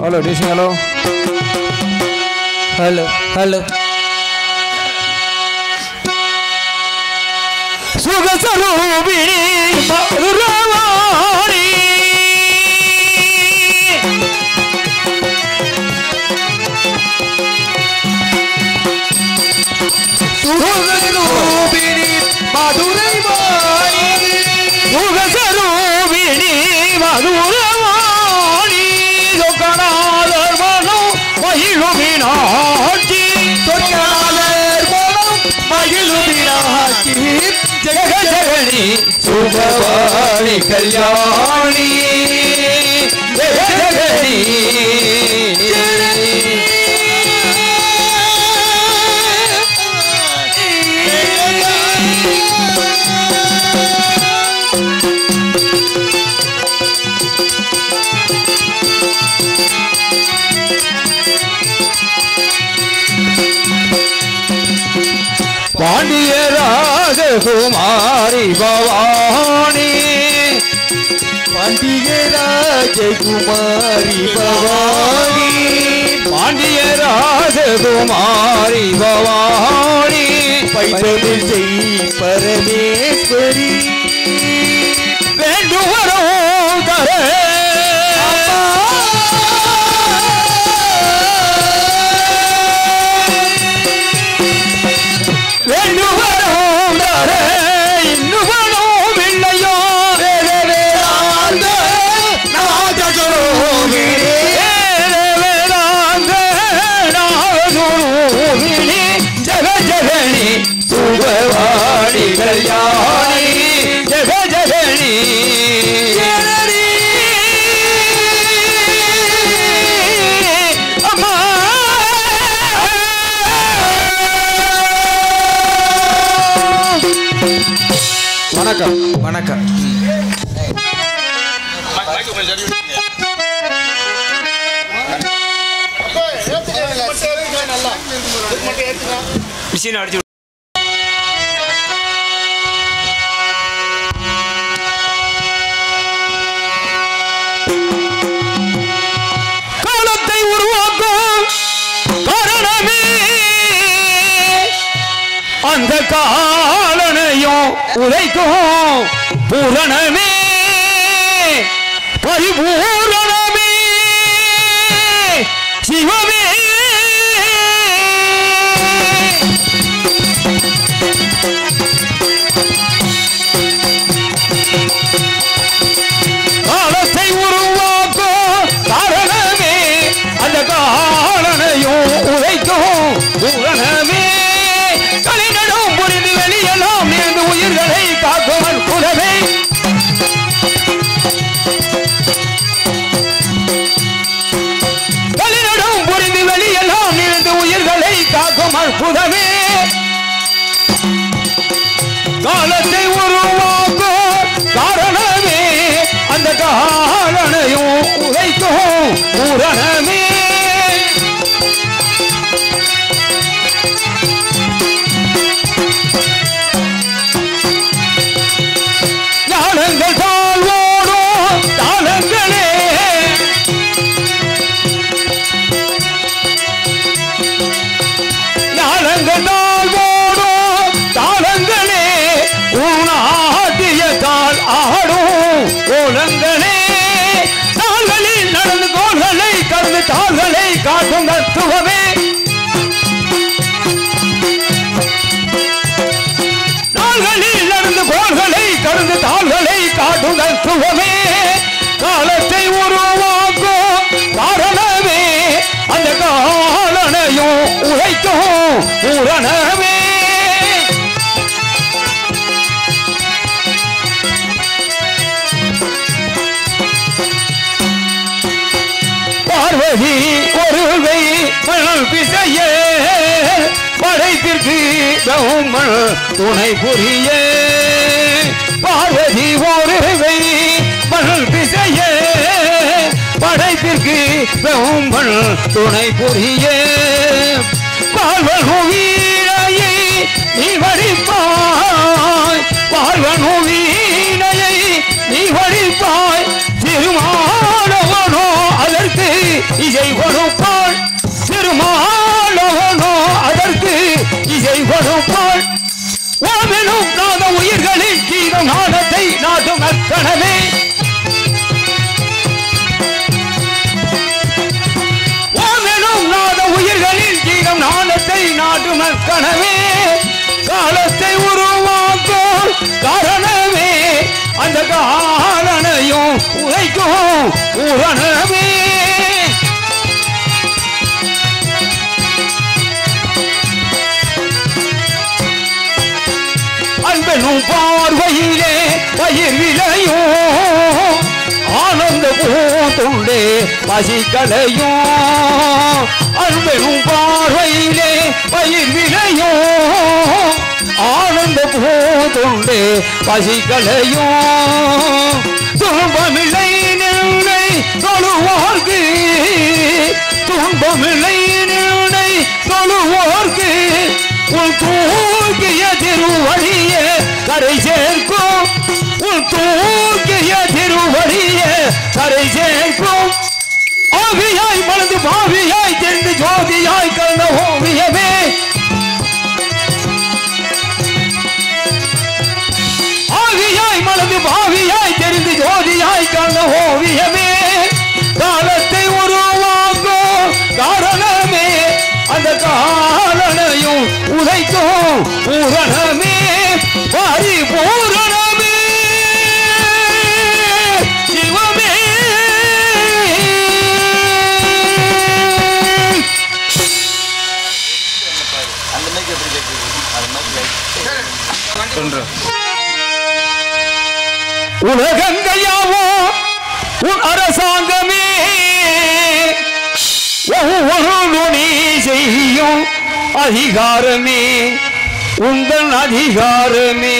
Hello, Disney, hello. Hello, hello. Sugasalubini Madhuravani Sugasalubini Madhuravani Sugasalubini Madhuravani Dokanalar Manam Mahiluminati Dokanalar Manam Mahiluminati Jagajagani Subhavani Kalyani Jagajagani Pandiya Rajakumari Bhavani Pandiya Rajakumari Bhavani Pandiya Rajakumari Bhavani Paitadil Jai Parameshwari Venduvaram Dare Subhavani Kalyani Jagajagani Amma Vanakkam Vanakkam Machine அடிச்சு காலத்தை உருவாக்கும் காரணமே அந்த காலனையும் உரைக்கும் பூரணமே பரிபூரணமே சிவமே காலத்தை உருவாக்கும் காரணமே அந்த காலனையும் உரைக்கும் பூரணமே கலிநடும் புரிந்து வெளியெல்லாம் நேர்ந்து உயிர்களை காக்கும் அற்புதமே கலிநடும் புரிந்து வெளியெல்லாம் நேர்ந்து உயிர்களை காக்கும் அற்புதமே காலத்தை உருவாக்கும் காரணமே அந்த காலனையும் உரைக்கும் பூரணமே ஞானங்கள் தாழ்வோடும் தாளங்களே ஞானங்கள் தாழ்வோடும் தாளங்களே உன்னாட்டியத்தால் ஆடும் கோலங்களே தாள்களில் நடந்து கோள்களை கடந்து தாள்களை காட்டும் தத்துவமே தாள்களில் நடந்து கோள்களை கடந்து தாள்களை காட்டும் தத்துவமே காலத்தை உருவாக்கும் காரணமே அந்த காலனையும் உரைக்கும் பூரணமே பார்வதி ஒருவை மணல் பிசைய படைப்பிற்கு பிரம்மன் துணை புரிய பார்வதி ஒருவை மணல் பிசைய படைப்பிற்கு பிரம்மன் துணை புரிய பார்வனு வீணையை நீ வடிப்பாய் பார்வனு வீணையை நீ வடிப்பாய் திருமானவனோ அதற்கு இசை கொடுப்பாள் திருமாலவனோ அதற்கு இசை கொடுப்பாள் ஓமெனும் நாத உயிர்களின் கீதம் நாதத்தை நாடும் அக்கணமே ஓமெனும் நாத உயிர்களின் கீதம் நாதத்தை நாடும் அக்கணமே காலத்தை உருவாக்கும் காரணமே அந்த காலனையும் உரைக்கும் பூரணமே அன்பெனும் பார்வையிலே பயிர் விளையும் ஆனந்த பூத்துண்டே பசிக்கலையும் அன்பெனும் பார்வையிலே பயிர் விளையும் ஆனந்த பூத்துண்டே பசிக்கலையும் துன்பமில்லை நின்னை தொழுவோர்க்கு துன்பமில்லை நின்னை தொழுவோர்க்கு உன் தூக்கிய திருவடிய கரை சேர்க்கும் உன் தூக்கிய திருவடிய கரை சேர்க்கும் ஆவியாய் மனது பாவியாய் தெரிந்து ஜோதியாய் கலந்த ஓவியமே ஆவியாய் மனது பாவியாய் தெரிந்து ஜோதியாய் கலந்த ஓவியமே காலத்தை உருவாக்கும் காரணமே அந்த காலனையும் உதைக்கும் பூரணமே பரிபூரணமே சிவமே உலகங்கையாவோ உன் அரசாங்கமே ஒவ்வொரு நீ செய்யும் அதிகாரமே உங்கள் அதிகாரமே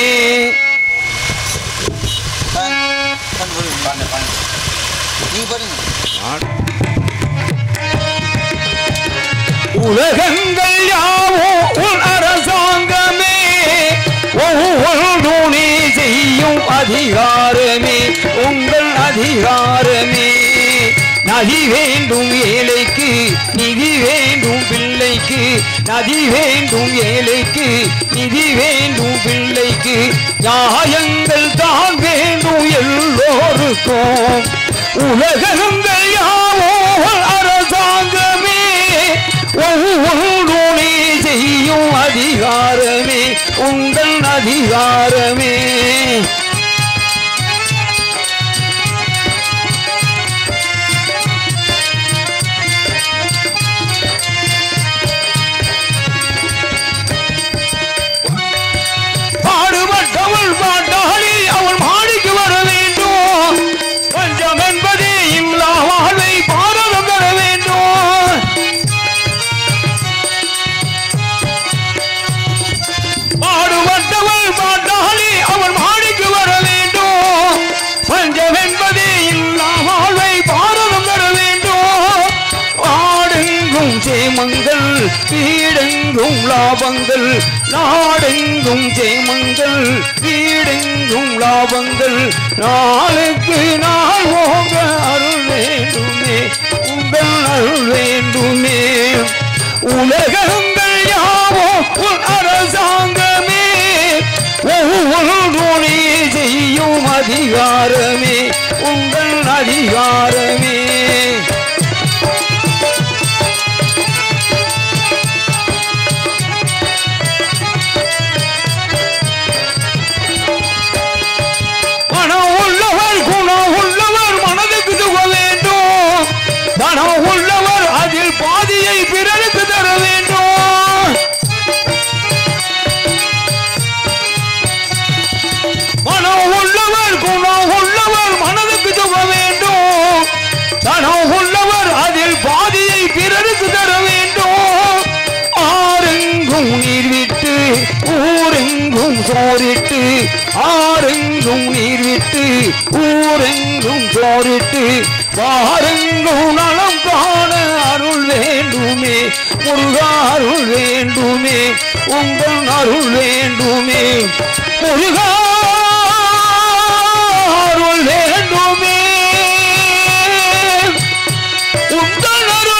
உலகங்கள் யாவோ உன் அரசாங்கமே ஒவ்வொரு நீ செய்யும் அதிகாரமே உங்கள் அதிகாரமே நதி வேண்டும் ஏழைக்கு நிதி வேண்டும் பிள்ளைக்கு நதி வேண்டும் ஏழைக்கு நிதி வேண்டும் பிள்ளைக்கு நியாயங்கள் தான் வேண்டும் எல்லோருக்கும் உலகங்கள் யாவோ அரசாங்கமே ஒவ்வொரு நீ செய்யும் அதிகாரமே உங்கள் அதிகாரமே ஜெயமங்கள் வீடெங்கும் லாபங்கள் நாடெங்கும் ஜெயமங்கள் வீடெங்கும் லாபங்கள் நாளுக்கு நாள் ஓங்க அருள் வேண்டுமே உங்கள் அருள் வேண்டுமே உலகங்கள் யாவோ உன் அரசாங்கமே ஒவ்வொரு நீ செய்யும் அதிகாரமே உங்கள் அதிகாரமே தனம் உள்ளவர் அதில் பாதியை பிறருக்கு தர வேண்டும் மனம் உள்ளவர் குணம் உள்ளவர் மனதுக்கு துவ வேண்டும் தனம் உள்ளவர் அதில் பாதியை பிறருக்கு தர வேண்டும் ஆரெங்கும் நீர் விட்டு ஊரெங்கும் சோறிட்டு ஆரெங்கும் நீர் விட்டு ஊரெங்கும் சோறிட்டு வாரெங்கும் நலம் காண அருள் வேண்டுமே முருகா அருள் வேண்டுமே உங்கள் அருள் வேண்டுமே முருகா அருள் வேண்டுமே உங்கள் அருள்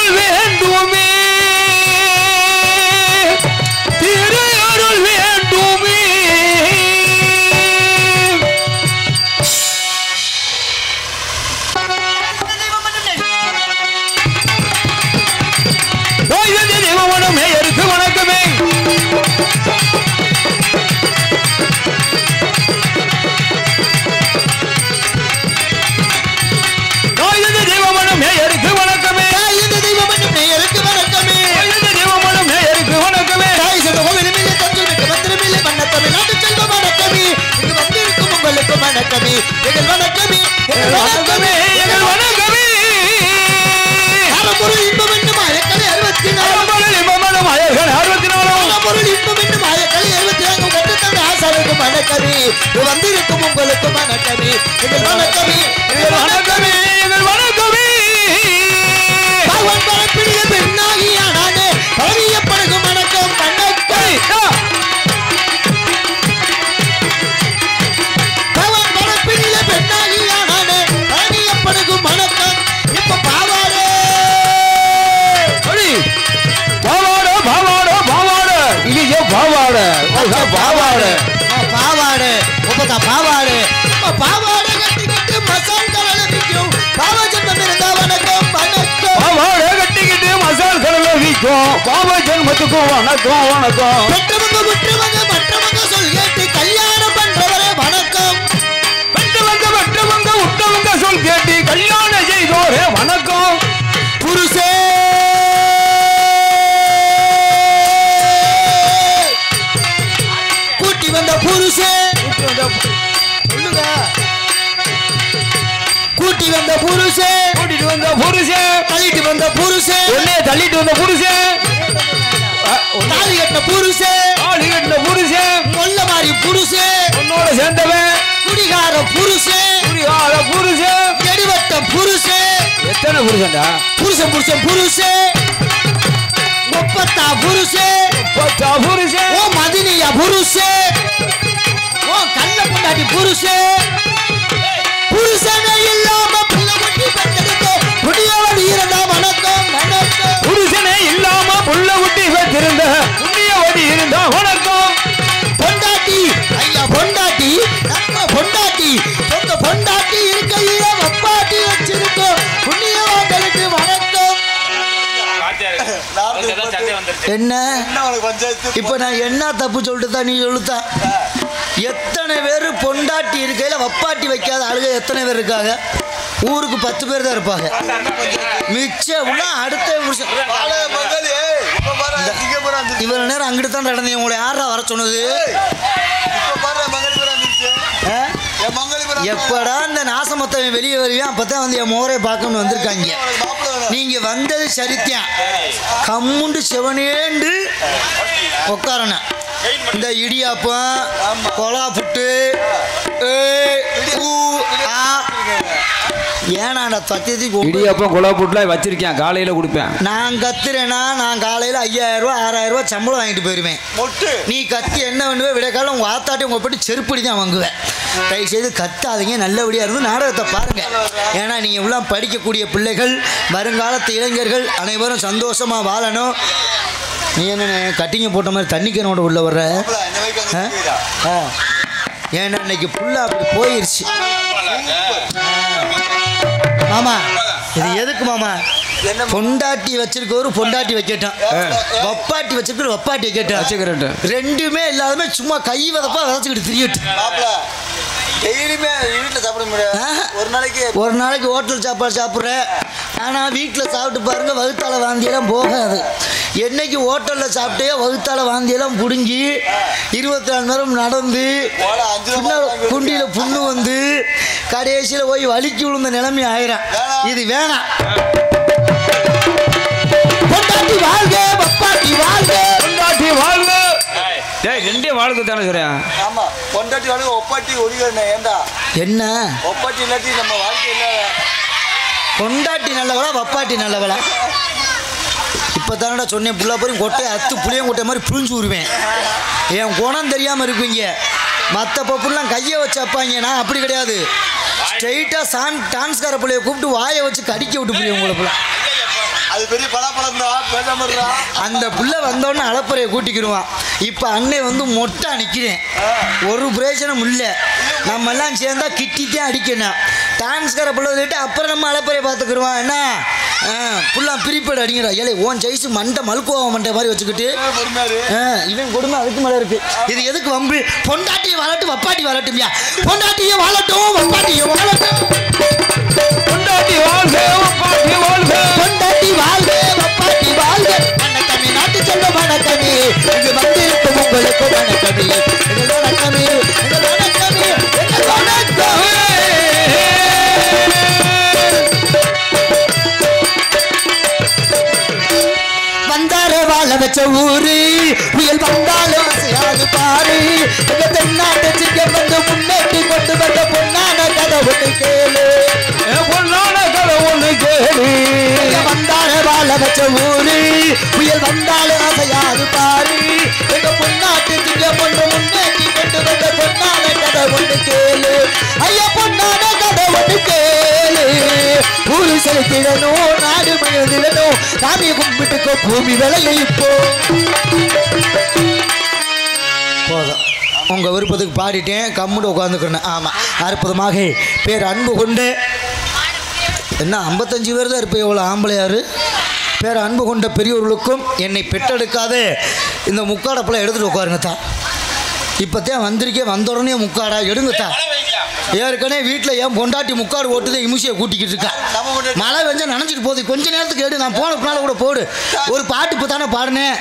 எங்கள் வணக்கமே எங்கள் வணக்கமே எங்கள் வணக்கமே அறம்பொருள் இன்பம் என்னும் அயக்கலை 64 அறம்பொருள் இன்பம் என்னும் அயக்கலை 64 கட்டுத்தந்த ஆசாருக்கு வணக்கமே வந்திருக்கும் உங்களுக்கு வணக்கமே எங்கள் வணக்கமே எங்கள் வணக்கமே எங்கள் வணக்கமே பகவான் பரப்பிடிய பெண்ணாகிய நானே பரவியப்படுகும் வணக்கம் வணக்கம் பகவான் பரப்பிடிய பெண்ணாகிய நானே பரவியப்படுகும் வணக்கம் இப்ப பாவாடே பாவாட பாவாட பாவாட இது பாவாட பாவாட பாவாடே ஒப்பதா பாவாடே பாவாடே கட்டிக்கிட்டு மசால் கலல நிக்கும் பாவ ஜென்மம் இருந்தா வணக்கம் வணக்கம் பாவாட கட்டிக்கிட்டு மசால் கடல விக்கும் பாவ ஜென்மத்துக்கும் வணக்கம் வணக்கம் பெற்றவங்க விட்டுவங்க மற்றவங்க சொல் கேட்டு கல்யாணம் பண்றவரே வணக்கம் பெற்றவங்க விட்டவங்க சொல் கேட்டு கல்யாணம் செய்தோரே வணக்கம் புருஷே கூட்டி வந்த புருஷே சொல்லுங்க கூட்டி வந்த புருஷே கூட்டிட்டு வந்த புருஷன் தள்ளிட்டு வந்த புருஷே உன்னைய தள்ளிட்டு வந்த புருஷன் தாலி கட்டின புருஷே ஆளி கட்டின புருஷன் கொல்ல மாதிரி புருஷே உன்னோட சேர்ந்தவன் குடிகார புருஷே குடிகார புருஷன் கெடிவட்ட புருஷே எத்தனை புருஷன்டா புருஷன் புருஷன் புருஷே முப்பத்தா புருஷே பத்தா புருஷன் ஓ மதினியா புருஷே ஓ கள்ள பொண்டாட்டி புருஷே புருஷனே இல்லாம பிள்ளை குட்டி பெற்றெடுத்து புண்ணியவன் இருந்தா வணக்கம் வணக்கம் புருஷனே இல்லாம புள்ள குட்டி வைத்திருந்த புண்ணியவடி இருந்தா வணக்கம் பொண்டாட்டி ஐயா பொண்டாட்டி நம்ம பொண்டாட்டி சொந்த பொண்டாட்டி இருக்கையில வப்பாட்டி வச்சிருக்கோம் புண்ணியவான்களுக்கு வணக்கம் என்ன இப்ப நான் என்ன தப்பு சொல்லிட்டு தான் நீ சொல்லுத்தா எத்தனை பேர் பொண்டாட்டி இருக்கையில வப்பாட்டி வைக்காத ஆளுக எத்தனை பேர் இருக்காங்க ஊருக்கு 10 பேர் தான் இருப்பாங்க மிச்சம் அடுத்த இவ்வளவு நேரம் அங்கிட்டு தான் நடந்தீங்க உங்களை யாரா வர சொன்னது எப்படா இந்த நாசமொத்தவன் வெளியே வருவேன் அப்பதான் வந்து என் மோரை பார்க்கணும்னு வந்திருக்காங்க நீங்க வந்தது சரித்தியம் கம்முண்டு செவனேண்டு உட்காரணும் இந்த இடியாப்பம் கொலா புட்டு ஏனாடா சத்தியத்துக்கு இடியாப்பம் கொலா புட்டுலாம் வச்சிருக்கேன் காலையில கொடுப்பேன் நான் கத்துறேன்னா நான் காலையில் 5000 ரூபா 6000 ரூபா சம்பளம் வாங்கிட்டு போயிருவேன் நீ கத்தி என்ன பண்ணுவேன் விடைக்காலம் உங்கள் ஆத்தாட்டி உங்கள் போட்டு செருப்படி தான் வாங்குவேன் தயவு செய்து கத்தாதீங்க நல்லபடியாக இருந்து நாடகத்தை பாருங்கள் ஏன்னா நீங்கள் இவ்வளோ படிக்கக்கூடிய பிள்ளைகள் வருங்காலத்து இளைஞர்கள் அனைவரும் சந்தோஷமாக வாழணும் நீ என்ன கட்டிங்க போட்ட மாதிரி தண்ணிக்கனோட உள்ள வர்ற ஏன்னா இன்னைக்கு ஃபுல்லாக அப்படி போயிடுச்சு மாமா இது எதுக்கு மாமா பொண்டாட்டி வச்சிருக்கவரு பொண்டாட்டி வைக்கட்டும் வப்பாட்டி வச்சிருக்கிற வப்பாட்டி வைக்கட்டும் ரெண்டுமே இல்லாதமே சும்மா கை வதப்பா விதைச்சிக்கிட்டு திரியட்டும் டெய்லியுமே வீட்டில் சாப்பிட முடியாது ஒரு நாளைக்கு ஹோட்டல் சாப்பாடு சாப்பிட்றேன் ஆனால் வீட்டில் சாப்பிட்டு பாருங்க வகுத்தால வாந்தியெல்லாம் போகாது என்னைக்கு ஹோட்டலில் சாப்பிட்டே வகுத்தால வாந்தியெல்லாம் பிடுங்கி 24 நேரம் நடந்து குண்டியில் புண்ணு வந்து கடைசியில் போய் வலிக்கு விழுந்த நிலைமை ஆயிரம் இது வேணாம் பொண்டாட்டி வாழ்க பப்பாட்டி வாழ்க பொண்டாட்டி வாழ்க ரெண்டே வாழ்க்கை தானே சொல்றியா ஆமா பொண்டாட்டி வாழ்க ஒப்பாட்டி ஒளிகண்ணே ஏண்டா என்ன ஒப்பாட்டி இல்லாட்டி நம்ம வாழ்க்கையில் பொண்டாட்டி நல்லவளா வப்பாட்டி நல்லவளா இப்போ தானடா சொன்னேன் புள்ள போய் கொட்டையை அத்து புளியம் கொட்டை மாதிரி புளிஞ்சு விடுவேன் என் குணம் தெரியாமல் இருப்பீங்க மற்ற பப்புலாம் கையை வச்சு வைப்பாங்க நான் அப்படி கிடையாது ஸ்ட்ரெயிட்டாக டான்ஸ்கார பிள்ளைய கூப்பிட்டு வாயை வச்சு கடிக்க விட்டு புரியும் உங்களை அது பெரிய பலாப்பழம் தான் பேசாம அந்த புள்ள வந்தோடனே அளப்பறையை கூட்டிக்கிடுவான் இப்போ அன்னை வந்து மொட்டை நிற்கிறேன் ஒரு பிரயோஜனம் இல்லை நம்ம எல்லாம் சேர்ந்தா கிட்டித்தான் அடிக்கணும் டான்ஸ்கார பிள்ளை சொல்லிட்டு அப்புறம் நம்ம அளப்பறையை பார்த்துக்கிடுவான் என்ன புல்லாம் பிரிப்பேடு அடிங்கடா ஏழை ஓன் ஜெயிச்சு மண்டை மல்கோவா மண்டை மாதிரி வச்சுக்கிட்டு இவன் கொடுமை அதுக்கு மேலே இருக்கு இது எதுக்கு வம்பு பொண்டாட்டியை வாழட்டும் வப்பாட்டி வாழட்டும்யா பொண்டாட்டியை வாழட்டும் வப்பாட்டியை வாழட்டும் பொண்டாட்டி வாழ்க வப்பாட்டி வாழ்க பொண்டாட்டி வாழ்க வப்பாட்டி வாழ்க வணக்கமே நாட்டு செல்வ வணக்கமே இங்கு வந்திருக்கும் உங்களுக்கு வணக்கமே எங்கள் வணக்கமே எங்கள் வணக்கமே எங்கள் வணக்கமே ஊரு புயல் வந்தாலும் அசையாது பாரு எங்க தென்னாட்டு சிங்கம் வந்து முன்னேற்றி கொண்டு வந்த பொன்னான கதை ஒன்று கேளு பொன்னான கதை ஒன்று கேளு வந்தார வாழ வச்ச ஊரு புயல் வந்தாலும் அசையாது பாரு எங்க பொன்னாட்டு சிங்கம் வந்து முன்னேற்றி கொண்டு வந்த பொன்னான கதை ஒன்று கேளு ஐயா பொன்னான கதை ஒன்று கேளு ஊரு செலுத்திடணும் நாடு மகிழ்ந்திடணும் சாமியை கும்பிட்டுக்கோ பூமி விலையை இப்போ போதும் உங்க விருப்பத்துக்கு பாடிட்டேன் கம்முன்னு உட்காந்துக்கிறேன் ஆமாம் அற்புதமாக பேர் அன்பு கொண்டு என்ன 55 பேர் தான் இருப்பேன் எவ்வளோ ஆம்பளையாரு பேர் அன்பு கொண்ட பெரியவர்களுக்கும் என்னை பெற்றெடுக்காத இந்த முக்காடப்பெல்லாம் எடுத்துகிட்டு உட்காருங்க தான் இப்போத்தான் வந்திருக்கேன் வந்த உடனே முக்காடா எடுங்கத்தா ஏற்கனவே வீட்டில் ஏன் பொண்டாட்டி முக்காடு ஓட்டுதே இமுசியை கூட்டிக்கிட்டு இருக்கா மழை வெஞ்சா நினைச்சிட்டு போகுது கொஞ்ச நேரத்துக்கு எடு நான் போன பின்னால கூட போடு ஒரு பாட்டு இப்போ தானே பாடினேன்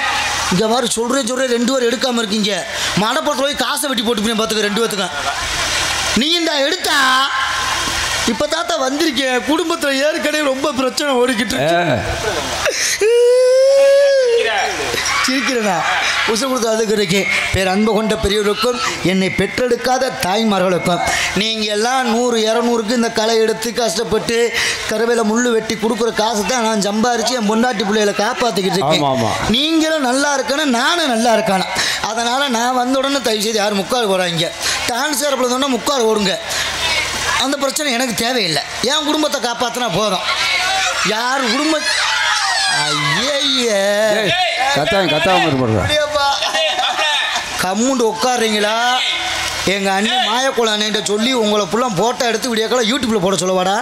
இங்கே மாதிரி சொல்கிறேன் 2 பேர் எடுக்காமல் இருக்கீங்க மடப்பட்டு போய் காசை வெட்டி போட்டுப்பேன் பார்த்துக்க 2 பேத்துக்கும் நீ இந்த எடுத்தா இப்போ தாத்தா வந்திருக்கேன் குடும்பத்தில் ஏற்கனவே ரொம்ப பிரச்சனை ஓடிக்கிட்டு சிரிக்கிறேனா உசு கொடுத்து அதுக்கு பேர் அன்பு கொண்ட பெரியவருக்கும் என்னை பெற்றெடுக்காத தாய்மார்களுக்கும் நீங்கள் எல்லாம் 100-200க்கு இந்த களை எடுத்து கஷ்டப்பட்டு கருவேல முள்ளு வெட்டி கொடுக்குற காசு தான் நான் சம்பாரித்து என் பொண்டாட்டி பிள்ளைகளை காப்பாற்றிக்கிட்டு இருக்கேன் நீங்களும் நல்லா இருக்கணும் நானும் நல்லா இருக்கணும் அதனால் நான் வந்த உடனே தயவு செய்து யாரும் முக்கால் போகிறாங்க டான்ஸ் சேரப்பில் சொன்னால் முக்கால் ஓடுங்க அந்த பிரச்சனை எனக்கு தேவையில்லை என் குடும்பத்தை காப்பாற்றினா போதும் யார் குடும்பம் ஐயே கம்முண்டு உட்காருறீங்களா எங்க அண்ணன் மாயக்குழான்கிட்ட சொல்லி உங்களை புள்ள போட்டோ எடுத்து வீடியோக்களை யூடியூப்ல போட சொல்லவாடா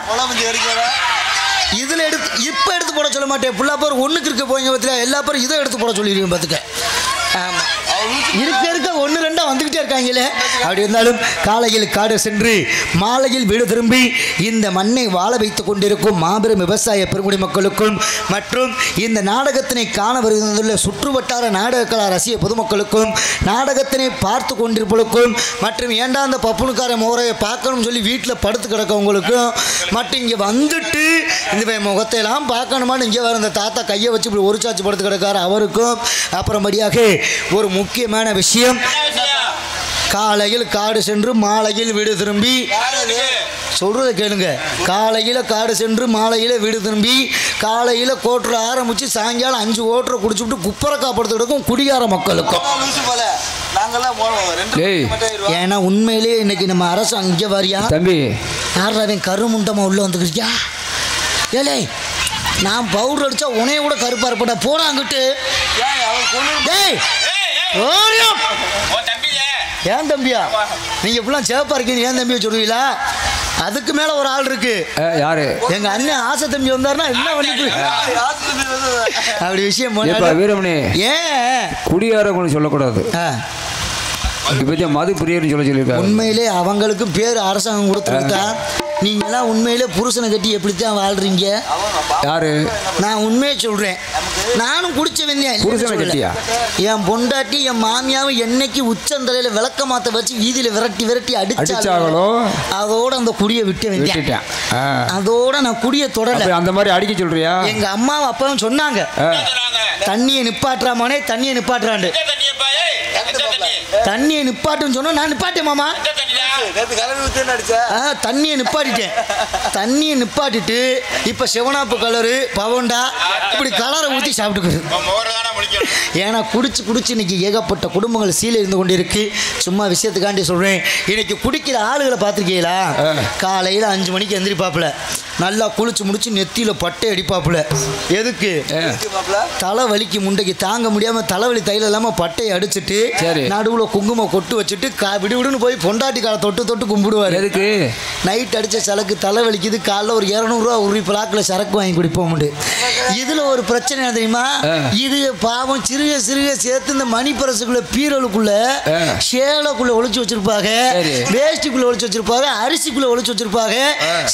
இதுல எடுத்து இப்ப எடுத்து போட சொல்ல மாட்டேன் புள்ளா பேர் ஒண்ணுக்கு இருக்க போய்ங்க பத்தியா எல்லா பேரும் இதை எடுத்து போட சொல்லிடுவீங்க பார்த்துக்க ஆமா இருக்க 1-2 வந்துகிட்டே இருக்காங்களே அப்படி இருந்தாலும் காலையில் காடு சென்று மாலையில் வீடு திரும்பி இந்த மண்ணை வாழ வைத்துக் கொண்டிருக்கும் மாபெரும் விவசாய பெருங்குடி மக்களுக்கும் மற்றும் இந்த நாடகத்தினை காண வருகின்ற சுற்றுவட்டார நாடக கலா ரசிக பொதுமக்களுக்கும் நாடகத்தினை பார்த்து கொண்டிருப்பவர்களுக்கும் மற்றும் ஏண்டா அந்த பப்புனுக்கார முறையை பார்க்கணும்னு சொல்லி வீட்டில் படுத்து கிடக்கவங்களுக்கும் மற்றும் இங்கே வந்துட்டு இந்த முகத்தையெல்லாம் பார்க்கணுமான்னு இங்கே வர இந்த தாத்தா கையை வச்சு இப்படி ஒரு சாச்சு படுத்து கிடக்காரு அவருக்கும் அப்புறம்படியாக ஒரு முக்கியமான விஷயம் காலையில் காடு சென்று மாலையில் வீடு திரும்பி சொல்றத கேளுங்க காலையில் காடு சென்று மாலையில் வீடு திரும்பி காலையில் கோட்டரை ஆரம்பித்து சாயங்காலம் 5 கோட்டரை குடிச்சுட்டு குப்பரை காப்படுத்துக்கிட்டக்கும் குடிகார மக்களுக்கும் ஏன்னா உண்மையிலேயே இன்னைக்கு நம்ம அரசு அங்கே வாரியா தம்பி யாரும் கருமுண்டமா உள்ள வந்துக்கிறியா ஏலே நான் பவுடர் அடிச்சா உனைய கூட கருப்பா இருப்பா போனாங்கிட்டு ஏன் தம்பியா நீங்க இப்பெல்லாம் சேப்பா இருக்கீங்க ஏன் தம்பியை சொல்லுவீங்களா அதுக்கு மேல ஒரு ஆள் இருக்கு யாரு எங்க அண்ணன் ஆசை தம்பி வந்தாருன்னா என்ன பண்ணி அப்படி விஷயம் வீரமணி ஏன் குடியார சொல்லக்கூடாது மது பிரியர்னு சொல்லியிருக்காங்க உண்மையிலே அவங்களுக்கும் பேர் அரசாங்கம் கொடுத்துருக்கா நீங்களாம் உண்மையிலே புருஷனை கட்டி எப்படித்தான் வாழ்றீங்க யாரு நான் உண்மையை சொல்றேன் நானும் குடிச்சவன் புருஷனை கட்டியா என் பொண்டாட்டி என் மாமியாவும் என்னைக்கு உச்சந்தலையில விளக்க மாத்த வச்சு வீதியில விரட்டி அடிச்சாங்களோ அதோட அந்த குடியை விட்டு அதோட நான் குடியை தொடரல அந்த மாதிரி அடிக்க சொல்றியா எங்க அம்மாவும் அப்பாவும் சொன்னாங்க தண்ணியை நிப்பாட்டுறாமானே தண்ணியை நிப்பாட்டுறாண்டு தண்ணியை நிப்பாட்டுன்னு சொன்னா நான் நிப்பாட்டேன் மாமா தண்ணியை நிப்பாட்டிட்டேன் தண்ணியை நிப்பாட்டிட்டு இப்ப சிவனாப்பு கலரு பவண்டா இப்படி கலரை ஊற்றி சாப்பிட்டுக்குது ஏன்னா குடிச்சு இன்னைக்கு ஏகப்பட்ட குடும்பங்கள் சீல இருந்து கொண்டு இருக்கு சும்மா விஷயத்துக்காண்டி சொல்றேன் இன்னைக்கு குடிக்கிற ஆளுகளை பார்த்துருக்கீங்களா காலையில் 5 மணிக்கு எந்திரிப்பாப்புல நல்லா குளிச்சு முடிச்சு நெத்தியில பட்டை அடிப்பாப்புல எதுக்கு தலை வலிக்கு முண்டைக்கு தாங்க முடியாம தலைவலி தைல இல்லாம பட்டையை அடிச்சுட்டு நடுவுல குங்குமம் கொட்டு வச்சுட்டு விடுவிடுன்னு போய் பொண்டாட்டி காலை தொட்டு கும்பிடுவாரு எதுக்கு நைட் அடிச்ச சரக்கு தலை வலிக்குது காலைல ஒரு 200 ரூபா உருவி பிளாக்கில் சரக்கு வாங்கி குடிப்போம் இதுல ஒரு பிரச்சனை தெரியுமா இது பாவம் சிறுக சேர்த்து இந்த மணி பரசுக்குள்ள பீரலுக்குள்ள சேலைக்குள்ள ஒளிச்சு வச்சிருப்பாங்க வேஷ்டிக்குள்ள ஒளிச்சு வச்சிருப்பாங்க அரிசிக்குள்ள ஒளிச்சு வச்சிருப்பாங்க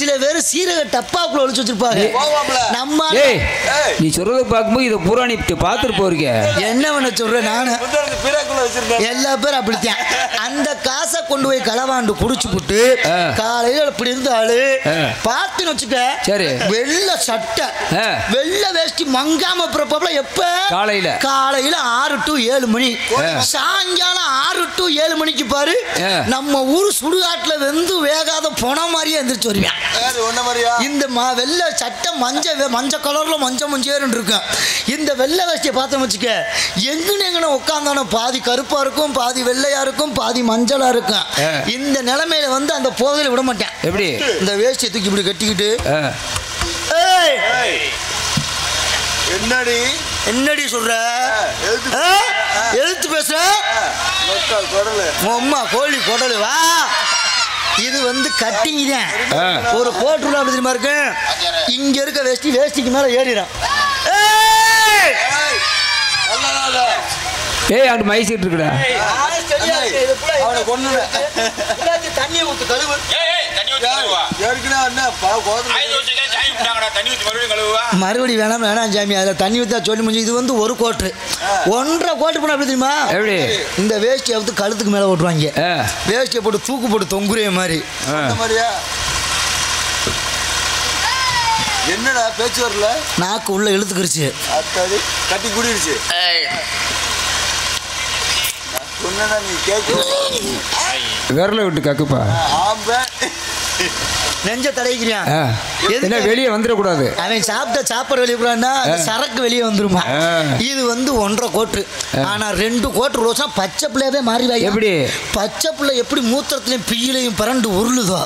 சில பேர் சீரக டப்பாக்குள்ள ஒளிச்சு வச்சிருப்பாங்க. போவாம்ல. நம்ம ஏய் நீ சொல்றத பார்க்கும்போது இதை பூரா நீ பார்த்துட்டு போறீங்க. என்ன பண்ண சொல்றேன் நானு, பீராக்குள்ள வச்சிருந்தேன். எல்லா பேரும் அப்படித்தான். அந்த காசை கொண்டு போய் களவாண்டு குடிச்சு புட்டு காலையில இப்படி இருந்தாலு பார்த்துன்னு வச்சுக்க. சரி. வெள்ளை சட்டை வெள்ளை வேஷ்டி மங்காம பிறப்பல எப்ப காலையில 6 to 7 மணி, சாயங்காலம் 6 to 7 மணிக்கு பாரு நம்ம ஊர் சுடுகாட்டுல வெந்து வேகாத பொண மாதிரியே எந்திரிச்சு வருவேன். இந்த வெள்ளை சட்டை மஞ்ச கலர்ல மஞ்சேன்னு இருக்கும். இந்த வெள்ளை வேஷ்டியை பார்த்தோம் வச்சுக்க, எங்கன்னு உட்காந்தானோ பாதி கருப்பா இருக்கும், பாதி வெள்ளையா இருக்கும், பாதி மஞ்சளா இருக்கும். இந்த நிலைமையில வந்து அந்த போதையில விட மாட்டேன். எப்படி இந்த வேஷ்டியை தூக்கி இப்படி கட்டிக்கிட்டு என்னடி சொல்ற, எழுத்து பேசுற அம்மா கோழி கொடலு வா. இது வந்து கட்டிங் தான். ஒரு கோட்டுல அப்படி தெரியுமா இருக்கு, இங்க இருக்க வேஷ்டிக்கு மேல ஏறிடும். ஏய் அங்க மைசிட்டு இருக்குடா. தண்ணியை ஊத்து கழுவு. மறுபடி வேணாம் சாமி, அதுல தண்ணி ஊத்தா சொல்லி முடிஞ்சு. இது வந்து ஒரு கோட்டு, 1.5 கோட்டு பண்ண அப்படி தெரியுமா? எப்படி இந்த வேஷ்டியை வந்து கழுத்துக்கு மேல ஓட்டுவாங்க. வேஷ்டியை போட்டு தூக்கு போட்டு தொங்குறிய மாதிரி. என்னடா பேச்சு வரல, நாக்கு உள்ள இழுத்துக்கிருச்சு, கட்டி குடிடுச்சு. நீ கேட்க விரல விட்டு கக்குப்பா. நெஞ்ச தடைக்கிறான். வெளியே வந்துடக்கூடாது. அவன் சாப்பாடு வெளியே போறான்னா சரக்கு வெளியே வந்துருமா. இது வந்து 1.5 கோட்டு. ஆனா 2 கோட்டு ரோசா பச்சை பிள்ளையவே மாறிவாய். எப்படி பச்சை பிள்ளை எப்படி மூத்திரத்திலையும் பியிலையும் பிறண்டு உருளுதோ,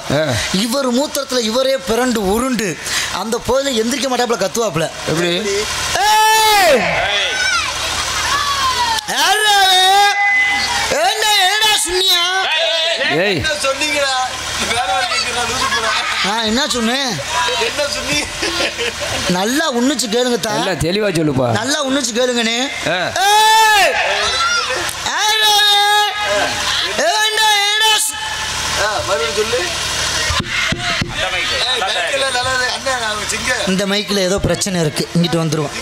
இவர் மூத்திரத்துல இவரே பிறண்டு உருண்டு அந்த போதில எந்திரிக்க மாட்டாப்புல கத்துவாப்புல. எப்படி சொன்னீங்களா? என்ன சொன்னேன்? நல்லா உன்னிச்சு கேளுங்க. தெளிவா சொல்லுப்பா. நல்லா உன்னிச்சு கேளுங்கன்னு. இந்த மைக்கில் ஏதோ பிரச்சனை இருக்கு, இங்கிட்டு வந்துருவோம்.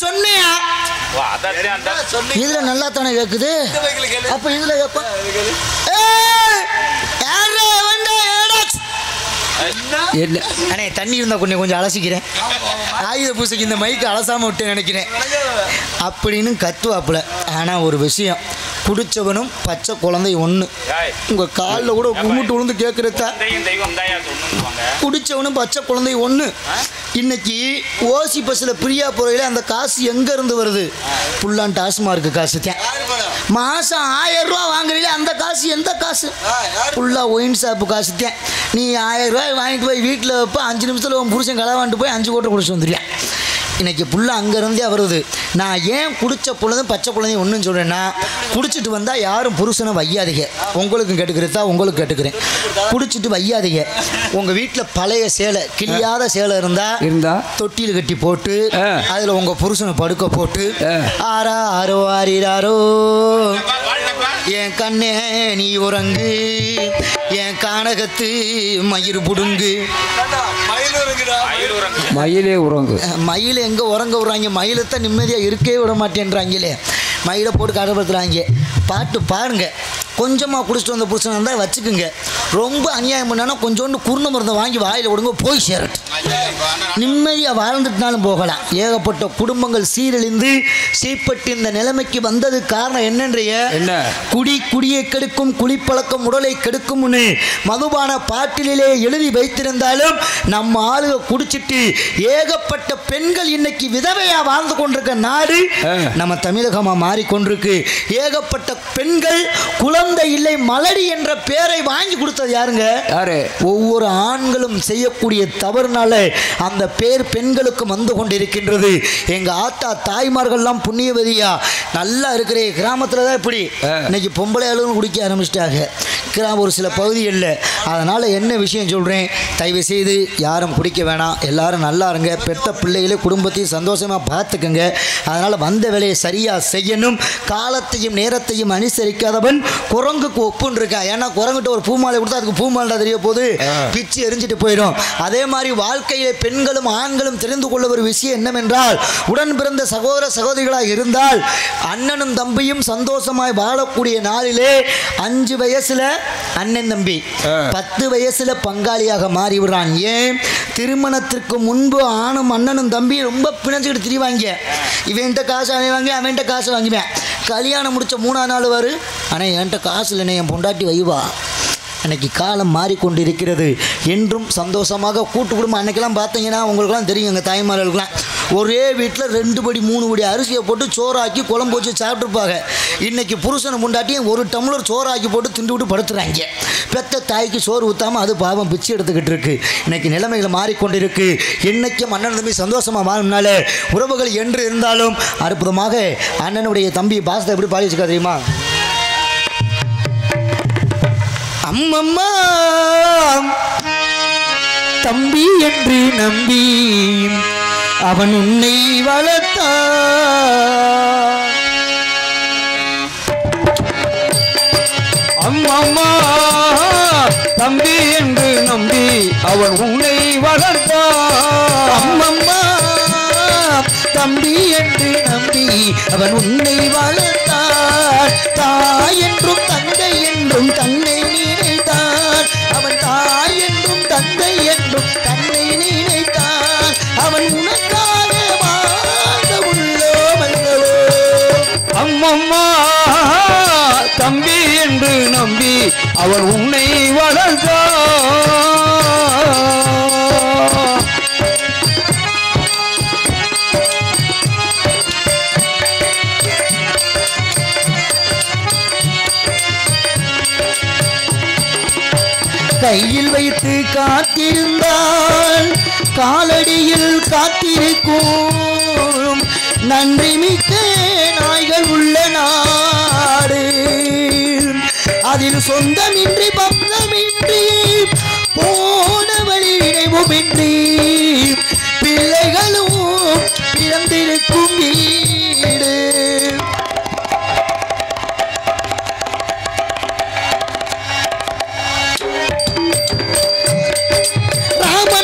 சொன்னியா இதுல நல்லா தானே கேக்குது. அப்ப இதுல அண்ணே தண்ணி இருந்தா கொஞ்சம் அலசிக்கிறேன். ஆயுத பூசைக்கு இந்த மைக்கு அலசாம விட்டு நினைக்கிறேன் அப்படின்னு கத்துவாப்புல. ஆனா ஒரு விஷயம், குடிச்சவனும் பச்சை குழந்தை ஒண்ணு. உங்க காலில் கூட கும்பிட்டு விழுந்து கேட்கறதா, குடிச்சவனும் பச்சை குழந்தை ஒண்ணு. இன்னைக்கு ஓசி பஸ்ல பிரியா போறையில அந்த காசு எங்க இருந்து வருது? புல்லான் டாஸ்மார்க்கு காசு தான். மாசம் 1000 ரூபா வாங்குறீங்களே அந்த காசு எந்த காசு? புல்லா ஒயின் ஷாப்பு காசு தான். நீ 1000 ரூபாய் வாங்கிட்டு போய் வீட்டில் வைப்ப, 5 நிமிஷத்துல உன் புருஷன் கலவாண்டு போய் 5 கோட்டை குடிச்சு வந்துடுவேன். இன்னைக்கு புல்லா அங்கேருந்தே வருது. நான் ஏன் குடிச்ச பொழுதும் பச்சை குழந்தையும் ஒன்றுன்னு சொல்கிறேன்னா, குடிச்சிட்டு வந்தால் யாரும் புருஷனை வையாதீங்க. உங்களுக்கும் கேட்டுக்கிறதா, உங்களுக்கு கேட்டுக்கிறேன். குடிச்சிட்டு வையாதீங்க. உங்கள் வீட்டில் பழைய சேலை, கிளியாத சேலை இருந்தால் தொட்டியில் கட்டி போட்டு அதில் உங்கள் புருஷனை படுக்க போட்டு ஆரா ஆரோ ஆரிராரோ என் கண்ணே நீ உறங்கு, என் கானகத்து மயிர் புடுங்கு. மயிலே உறங்கு. மயில் எங்கே உறங்க விடுறாங்க? மயிலைத்தான் நிம்மதியாக இருக்கவே விட மாட்டேன்றாங்களே. மயிலை போட்டு கடைப்படுத்துகிறாங்க. பாட்டு பாருங்க. கொஞ்சமாக குடிச்சிட்டு வந்த புருஷன் இருந்தால் வச்சுக்குங்க. ரொம்ப அநியாயம் பண்ணானா கொஞ்சோண்டு குருண மருந்தை வாங்கி வாயில் விடுங்க, போய் சேரட்டும். நிம்மதியாக வாழ்ந்துட்டுனாலும் போகலாம். ஏகப்பட்ட குடும்பங்கள் சீரழிந்து சீப்பட்டு இந்த நிலைமைக்கு வந்தது காரணம் என்னன்றைய குடியை கெடுக்கும், குடிப்பழக்கம் உடலை கெடுக்கும்னு மதுபான பாட்டிலே எழுதி வைத்திருந்தாலும் நம்ம ஆளுக குடிச்சிட்டு ஏகப்பட்ட பெண்கள் இன்னைக்கு விதவையா வாழ்ந்து கொண்டிருக்க நாடு நம்ம தமிழகமா மாறிக்கொண்டிருக்கு. ஏகப்பட்ட பெண்கள் குழந்தை இல்லை மலடி என்ற பெயரை வாங்கி கொடுத்தது யாருங்க? ஒவ்வொரு ஆண்களும் செய்யக்கூடிய தவறுனால அந்த பேர் பெண்களுக்கு வந்து கொண்டிருக்கின்றது. எங்க ஆத்தா தாய்மார்கள்லாம் புண்ணியவதியா நல்லா இருக்கிற கிராமத்துல தான் இப்படி இன்னைக்கு பொம்பளை அளவு குடிக்க ஆரம்பிச்சிட்டாங்க. இருக்கிறான் ஒரு சில பகுதிகளில். அதனால் என்ன விஷயம் சொல்கிறேன், தயவு செய்து யாரும் குடிக்க வேணாம், எல்லாரும் நல்லா இருங்க, பெற்ற பிள்ளைகளே குடும்பத்தையும் சந்தோஷமாக பார்த்துக்கங்க. அதனால் வந்த வேலையை சரியாக செய்யணும். காலத்தையும் நேரத்தையும் அனுசரிக்காதவன் குரங்குக்கு ஒப்புன்னு இருக்கா. ஏன்னா குரங்கிட்ட ஒரு பூமாலை கொடுத்தா அதுக்கு பூமாலை தெரிய போது பிச்சு எரிஞ்சிட்டு போயிடும். அதே மாதிரி வாழ்க்கையிலே பெண்களும் ஆண்களும் தெரிந்து கொள்ள ஒரு விஷயம் என்னவென்றால், உடன் பிறந்த சகோதர சகோதரிகளாக இருந்தால் அண்ணனும் தம்பியும் சந்தோஷமாய் வாழக்கூடிய நாளிலே 5 வயசுல அண்ணன் தம்பி 10 வயசுல பங்காளியாக மாறிவிடுறான். ஏன்? திருமணத்திற்கு முன்பு ஆணும் அண்ணனும் தம்பி ரொம்ப பிணைஞ்சுக்கிட்டு திரிவாங்க. இவன்கிட்ட காசு வாங்கி அவன்கிட்ட காசு வாங்குவேன். கல்யாணம் முடிச்ச 3ஆம் நாள் வரும், ஆனால் என்கிட்ட காசு இல்லைன்னு என் பொண்டாட்டி வைவா. அன்றைக்கி காலம் மாறிக்கொண்டிருக்கிறது. என்றும் சந்தோஷமாக கூட்டு குடும்பம். அன்றைக்கெல்லாம் பார்த்தீங்கன்னா உங்களுக்கெல்லாம் தெரியும், எங்கள் தாய்மார்களுக்கெல்லாம் ஒரே வீட்டில் 2 படி 3 படி அரிசியை போட்டு சோறாக்கி குழம்பு வச்சு சாப்பிட்ருப்பாங்க. இன்றைக்கி புருஷனை முண்டாட்டியும் 1 டம்ளர் சோறாக்கி போட்டு திண்டு விட்டு படுத்துறாங்க. பெத்த தாய்க்கு சோறு ஊற்றாமல் அது பாவம் பிச்சு எடுத்துக்கிட்டு இருக்கு. இன்றைக்கி நிலைமைகள் மாறிக்கொண்டிருக்கு. என்னைக்கும் அண்ணன் தம்பி சந்தோஷமாக வாழணும்னால உறவுகள் என்று இருந்தாலும் அற்புதமாக அண்ணனுடைய தம்பி பாசத்தை எப்படி பாடி வச்சுக்கா தெரியுமா? அம்மம்மா தம்பி என்று நம்பி அவன் உன்னை வளர்த்தான். அம்மம்மா தம்பி என்று நம்பி அவன் உன்னை வளர்த்தான். அம்மம்மா தம்பி என்று நம்பி அவன் உன்னை வளர்த்தான். தாய் என்றும் தந்தை என்றும் தன்னை நினைத்தான். அவன் தாய் என்றும் தந்தை என்றும் தன்னை நினைத்தான். அவன் உனக்காக வாழ்ந்த உள்ளோமல்லவோ. அம்மம்மா தம்பி என்று நம்பி அவன் உன்னை வளர்த்தான். கையில் வைத்து காத்திருந்தால் காலடியில் காத்திருக்கும் நன்றி மிக்க நாய்கள் உள்ள நாடு. அதில் சொந்தமின்றி பந்தமின்றி போன வழி நினைவுமின்றி பிள்ளைகளும் பிறந்திருக்கும் வீடு.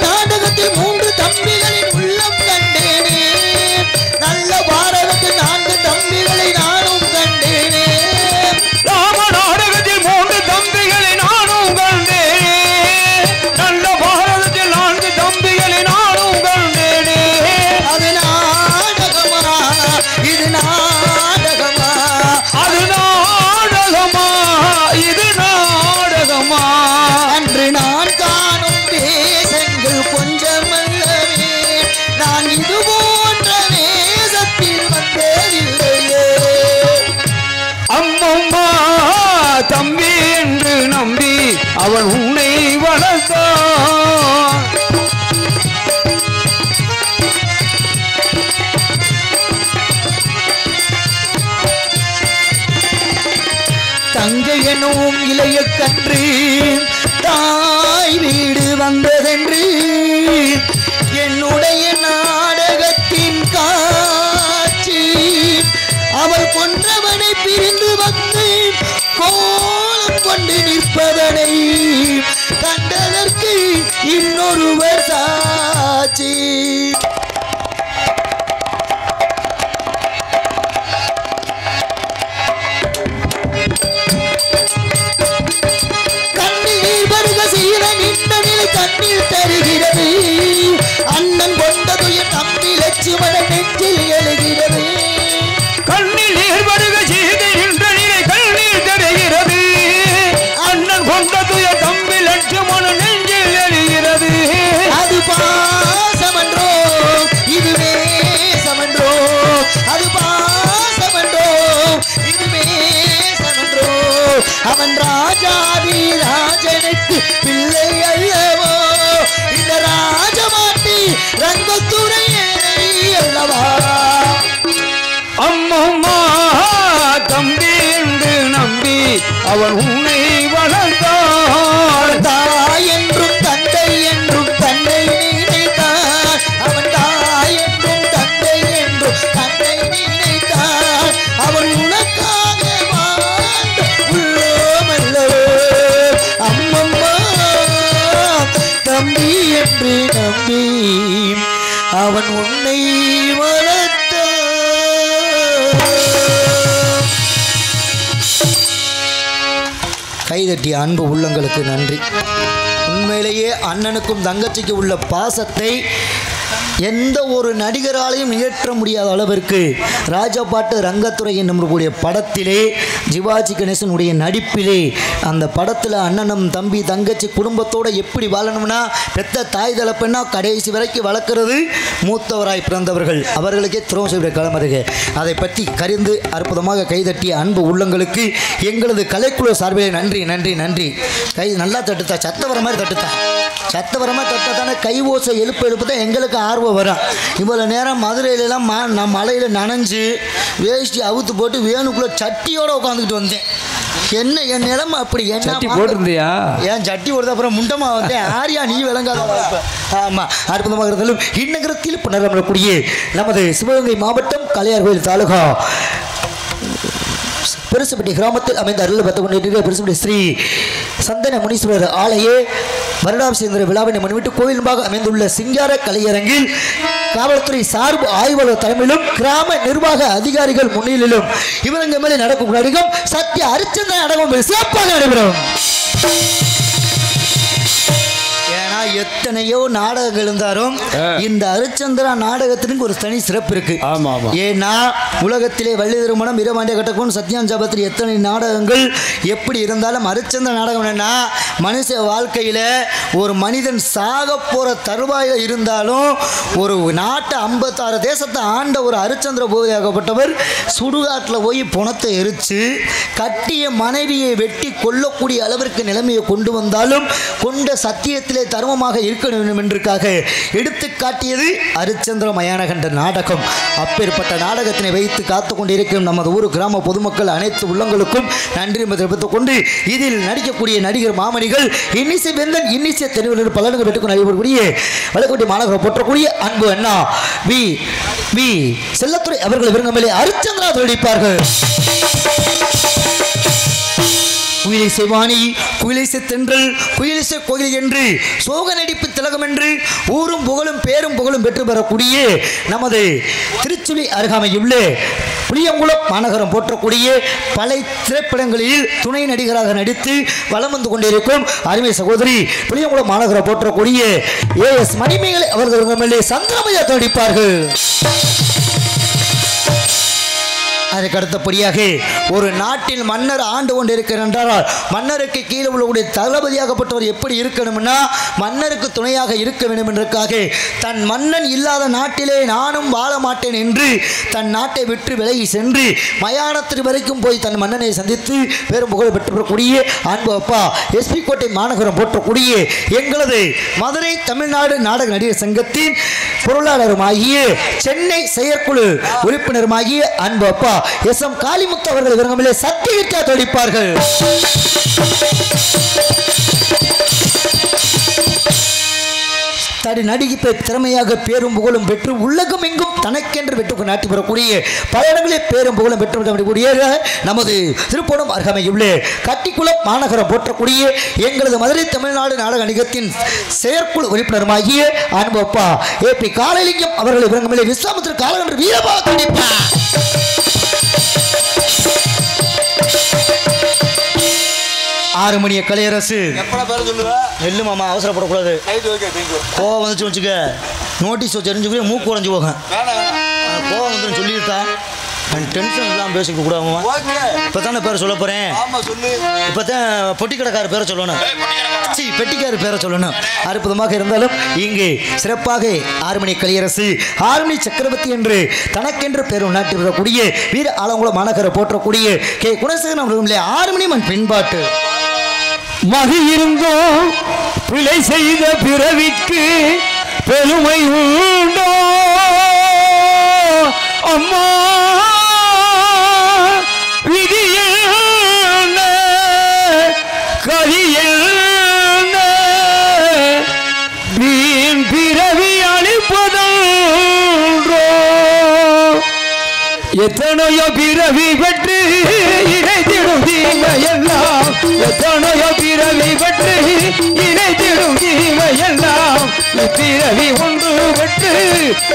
நாடகத்தில் 3 தம்பிகளின் உள்ளம் கண்டேனே. நல்ல பாரதத்தில் 4 தம்பிகளை நானும் கண்டேனே. ராம நாடகத்தில் 3 தம்பிகளை நானும் கண்டேனே. நல்ல பாரதத்தில் 4 தம்பிகளை நானும் கண்டேனே. அது நாடகமா இது நாடகமா? அது நாடகமா இது நாடகமா? அன்று நான் காணும் வேஷங்கள் கொஞ்சமல்லவே. நான் இது போன்ற வேஷத்தில் வந்ததில்லையே. அம்மம்மா தம்பி என்று நம்பி அவன் உன்னை வளர்த்தான். தங்கை எனும் இளைய கன்று தாய் வீடு வந்ததென்று என்னுடைய நாடகத்தின் காட்சி. அவள் கொன்றவனை பிரிந்து வந்து கோலம் கொண்டு நிற்பதனை கண்டதற்கு இன்னொருவர் சாட்சி. கண்ணில் தருகிறது அண்ணன் கொண்டதுய தம்பி லட்சுமணன் நெஞ்சில் எழுகிறது. கண்ணில் ஏற்படுக செய்து நின்ற நிலை கண்ணீர் தருகிறது. அண்ணன் கொண்டதுய தம்பி லட்சுமணன் நெஞ்சில் எழுகிறது. அது பாசமன்றோ இது வேசமன்றோ? அது பாசமன்றோ இது வேசமன்றோ? அவன் ராஜாதி ராஜனுக்கு பிள்ளை அல்லவோ? இந்த ராஜமாட்டி ரங்கத்துறையே அல்லவா? அம்மம்மா தம்பி என்று நம்பி அவன் உன்னை வளர்த்த என்று நம்பி அவன் உன்னை வளர்த்தான். கைதட்டிய அன்பு உள்ளங்களுக்கு நன்றி. உண்மையிலேயே அண்ணனுக்கும் தங்கச்சிக்கு உள்ள பாசத்தை எந்த ஒரு நடிகராலையும் நிகழ்த்த முடியாத அளவிற்கு ராஜபாட்டு ரங்கத்துறை என்னும் படத்திலே சிவாஜி கணேசனுடைய நடிப்பிலே அந்த படத்தில் அண்ணனும் தம்பி தங்கச்சி குடும்பத்தோடு எப்படி வாழணும்னா பெத்த தாய் தலப்பெண்ணா கடைசி வரைக்கும் வளர்க்கிறது மூத்தவராய் பிறந்தவர்கள் அவர்களுக்கே துரோகம் செய்கிற கிளம்புறீங்க. அதை பற்றி கரிந்து அற்புதமாக கைதட்டிய அன்பு உள்ளங்களுக்கு எங்களது கலைக்குழு சார்பிலே நன்றி நன்றி நன்றி. கை நல்லா தட்டுத்தா, சத்த வர மாதிரி தட்டுத்தா, சத்த வர மாதிரி தட்டத்தானே கை ஓசை எழுப்பு தான் எங்களுக்கு ஆர்வம் வரும். இவ்வளோ நேரம் மதுரையிலலாம் நான் மலையில் நனைஞ்சு வேஷ்டி அவுத்து போட்டு வேணுக்குள்ளே சட்டியோடு உட்காந்துக்கிட்டு வந்தேன். என்ன என் நிலைமை அப்படி என்ன போட்டிருந்தியா? ஏன் சட்டி போடுறது அப்புறம் முண்டமா வந்தேன். ஆரியா நீ விளங்காத. ஆமாம், அற்புதமாக இருந்தாலும் இந்நகரத்தில் புனரமரக்கூடிய நமது சிவகங்கை மாவட்டம் கலையார் கோயில் தாலுகா பெருசுப்பட்டி கிராமத்தில் அமைந்த அருள் பத்து கொண்டிருக்கிற பெருசுப்பட்டி ஸ்ரீ சந்தன முனீஸ்வரர் ஆலய வருடாபிஷேக விழாவினை முன்னிட்டு கோயில் முன்பாக அமைந்துள்ள சிங்கார கலையரங்கில் காவல்துறை சார்பு ஆய்வாளர் தலைமையிலும் கிராம நிர்வாக அதிகாரிகள் முன்னிலையிலும் இவரங்க மேலே நடக்கும் நடிகம் சத்திய அரிச்சந்திர நாடகம் சிறப்பாக நடைபெறும். ஏன்னா எத்தனையோ நாடகங்கள் இருந்தாலும் இந்த அரிச்சந்திரா நாடகத்திற்கு ஒரு தனி சிறப்பு இருக்கு. ஏன்னா உலகத்திலே வள்ளி திருமணம் வீரபாண்டிய கட்டக்கும் சத்யான் ஜபத்தில் எத்தனை நாடகங்கள் எப்படி இருந்தாலும் அரிச்சந்திர நாடகம் என்னன்னா மனுஷ வாழ்க்கையில ஒரு மனிதன் சாக போற தருவாயில் இருந்தாலும் ஒரு நாட்டை 56 தேசத்தை ஆண்ட ஒரு அரிச்சந்திர பூஜையாகப்பட்டவர் சுடுகாட்டில் போய் பணத்தை எரிச்சு கட்டிய மனைவியை வெட்டி கொல்லக்கூடிய அளவிற்கு நிலைமையை கொண்டு வந்தாலும் கொண்ட சத்தியத்திலே தர்மமாக இருக்க வேண்டும் என்றுக்காக எடுத்து காட்டியது அரிச்சந்திர மயானகண்ட நாடகம். அப்பேற்பட்ட நாடகத்தினை வைத்து காத்து கொண்டிருக்கும் நமது ஊர் கிராம பொதுமக்கள் அனைத்து உள்ளங்களுக்கும் நன்றி தெரிவித்துக் கொண்டு இதில் நடிக்கக்கூடிய நடிகர் மாமணிகள் இன்னிசை வெந்தன் இன்னிசை தெளிவில் பலன்கள் பெற்றுக் நடைபெறக்கூடிய வளர்க்கக்கூடிய மாநகரம் போற்றக்கூடிய அன்பு அண்ணா வி செல்லத்துறை அவர்கள் விருங்கமேலே அரிச்சந்திரா நடிப்பார்கள். குயிலிசை வாணி, குயிலிசை தென்றல், குயிலிசை கோயில் என்று சோக நடிப்பு திலகம் என்று ஊரும் புகழும் பேரும் புகழும் பெற்று பெறக்கூடிய நமது திருச்சுழி அருகாமையுள்ள புளியங்குளம் மாநகரம் போற்றக்கூடிய பல திரைப்படங்களில் துணை நடிகராக நடித்து வலம் வந்து கொண்டிருக்கும் அருமை சகோதரி புளியங்குளம் மாநகரம் போற்றக்கூடிய AS மணிமேகலை அவர்கள் மேலே சந்திரமையா நடிப்பார்கள். அதற்கு அடுத்தபடியாக ஒரு நாட்டில் மன்னர் ஆண்டு கொண்டு இருக்கிறார் என்றால் மன்னருக்கு கீழே உள்ளக்கூடிய தளபதியாகப்பட்டவர் எப்படி இருக்கணும்னா மன்னருக்கு துணையாக இருக்க வேண்டும் என்றதுக்காக தன் மன்னன் இல்லாத நாட்டிலே நானும் வாழ மாட்டேன் என்று தன் நாட்டை விட்டு விலகி சென்று மயானத்திற்கு வரைக்கும் போய் தன் மன்னனை சந்தித்து பெரும் புகழ் பெற்றக்கூடிய அன்பு அப்பா SP கோட்டை மாநகரம் போற்றக்கூடிய எங்களது மதுரை தமிழ்நாடு நாடக நடிகர் சங்கத்தின் பொருளாளருமாகிய சென்னை செயற்குழு உறுப்பினருமாகிய அன்பு அப்பா SM காளிமுத்து அவர்கள் விருங்கமிலே சத்தியவித்யா தொழிப்பார்கள். தடி நடிகை திறமையாக பேரும் புகழும் பெற்று உலகம் எங்கும் தனக்கென்று வெற்றி நாட்டி பெறக்கூடிய பல இடங்களே பேரும் புகழும் பெற்று நமது திருப்போணம் அருகாமையுள்ள கட்டிக்குளம் மாநகரம் போற்றக்கூடிய எங்களது மதுரை தமிழ்நாடு நாடக நடிகத்தின் செயற்குழு உறுப்பினருமாகிய அன்பு அப்பா AP காளிலிங்கம் அவர்களை விருங்கமிலே விஸ்வாமித்திர காலகன்ற வீரபாக நடிப்பார். ஆறுமணிய கலையரசு நெல்லு மாமா அவசரப்படக்கூடாது. கோவம் வந்துச்சு வச்சுக்க நோட்டீஸ் வச்சு எரிஞ்சு மூக்கு உடஞ்சி போகும். கோவம் வந்துடும் சொல்லியிருக்கா டென்ஷன் இல்லாமல் பேசிக்க கூடாது. இப்போ தானே பேரை சொல்ல போகிறேன். இப்போ தான் பொட்டி கடைக்கார பேரை சொல்லணும், பெட்டிக்கார பேரை சொல்லணும். அற்புதமாக இருந்தாலும் இங்கே சிறப்பாக ஆறுமணி கலையரசு ஆறுமணி சக்கரவர்த்தி என்று தனக்கென்று பேரும் நாட்டி வரக்கூடிய வீர ஆலங்குளம் மாநகர போற்றக்கூடிய K குணசேகரன் அவர்களுடைய ஆறுமணி மண் பின்பாட்டு மகி இருந்தோ பிழை செய்த பிறவிக்கு பெருமை உண்டோ அம்மா விதியில் கலியில் வீண் பிறவி அளிப்பதோ எத்தனையோ பிறவி பெற்று இணைத்திடும் தீமையெல்லாம் எத்தனையோ பிறவி பெற்று இணைத்திடும் தீமையெல்லாம் இப்பிறவி ஒன்று பெற்று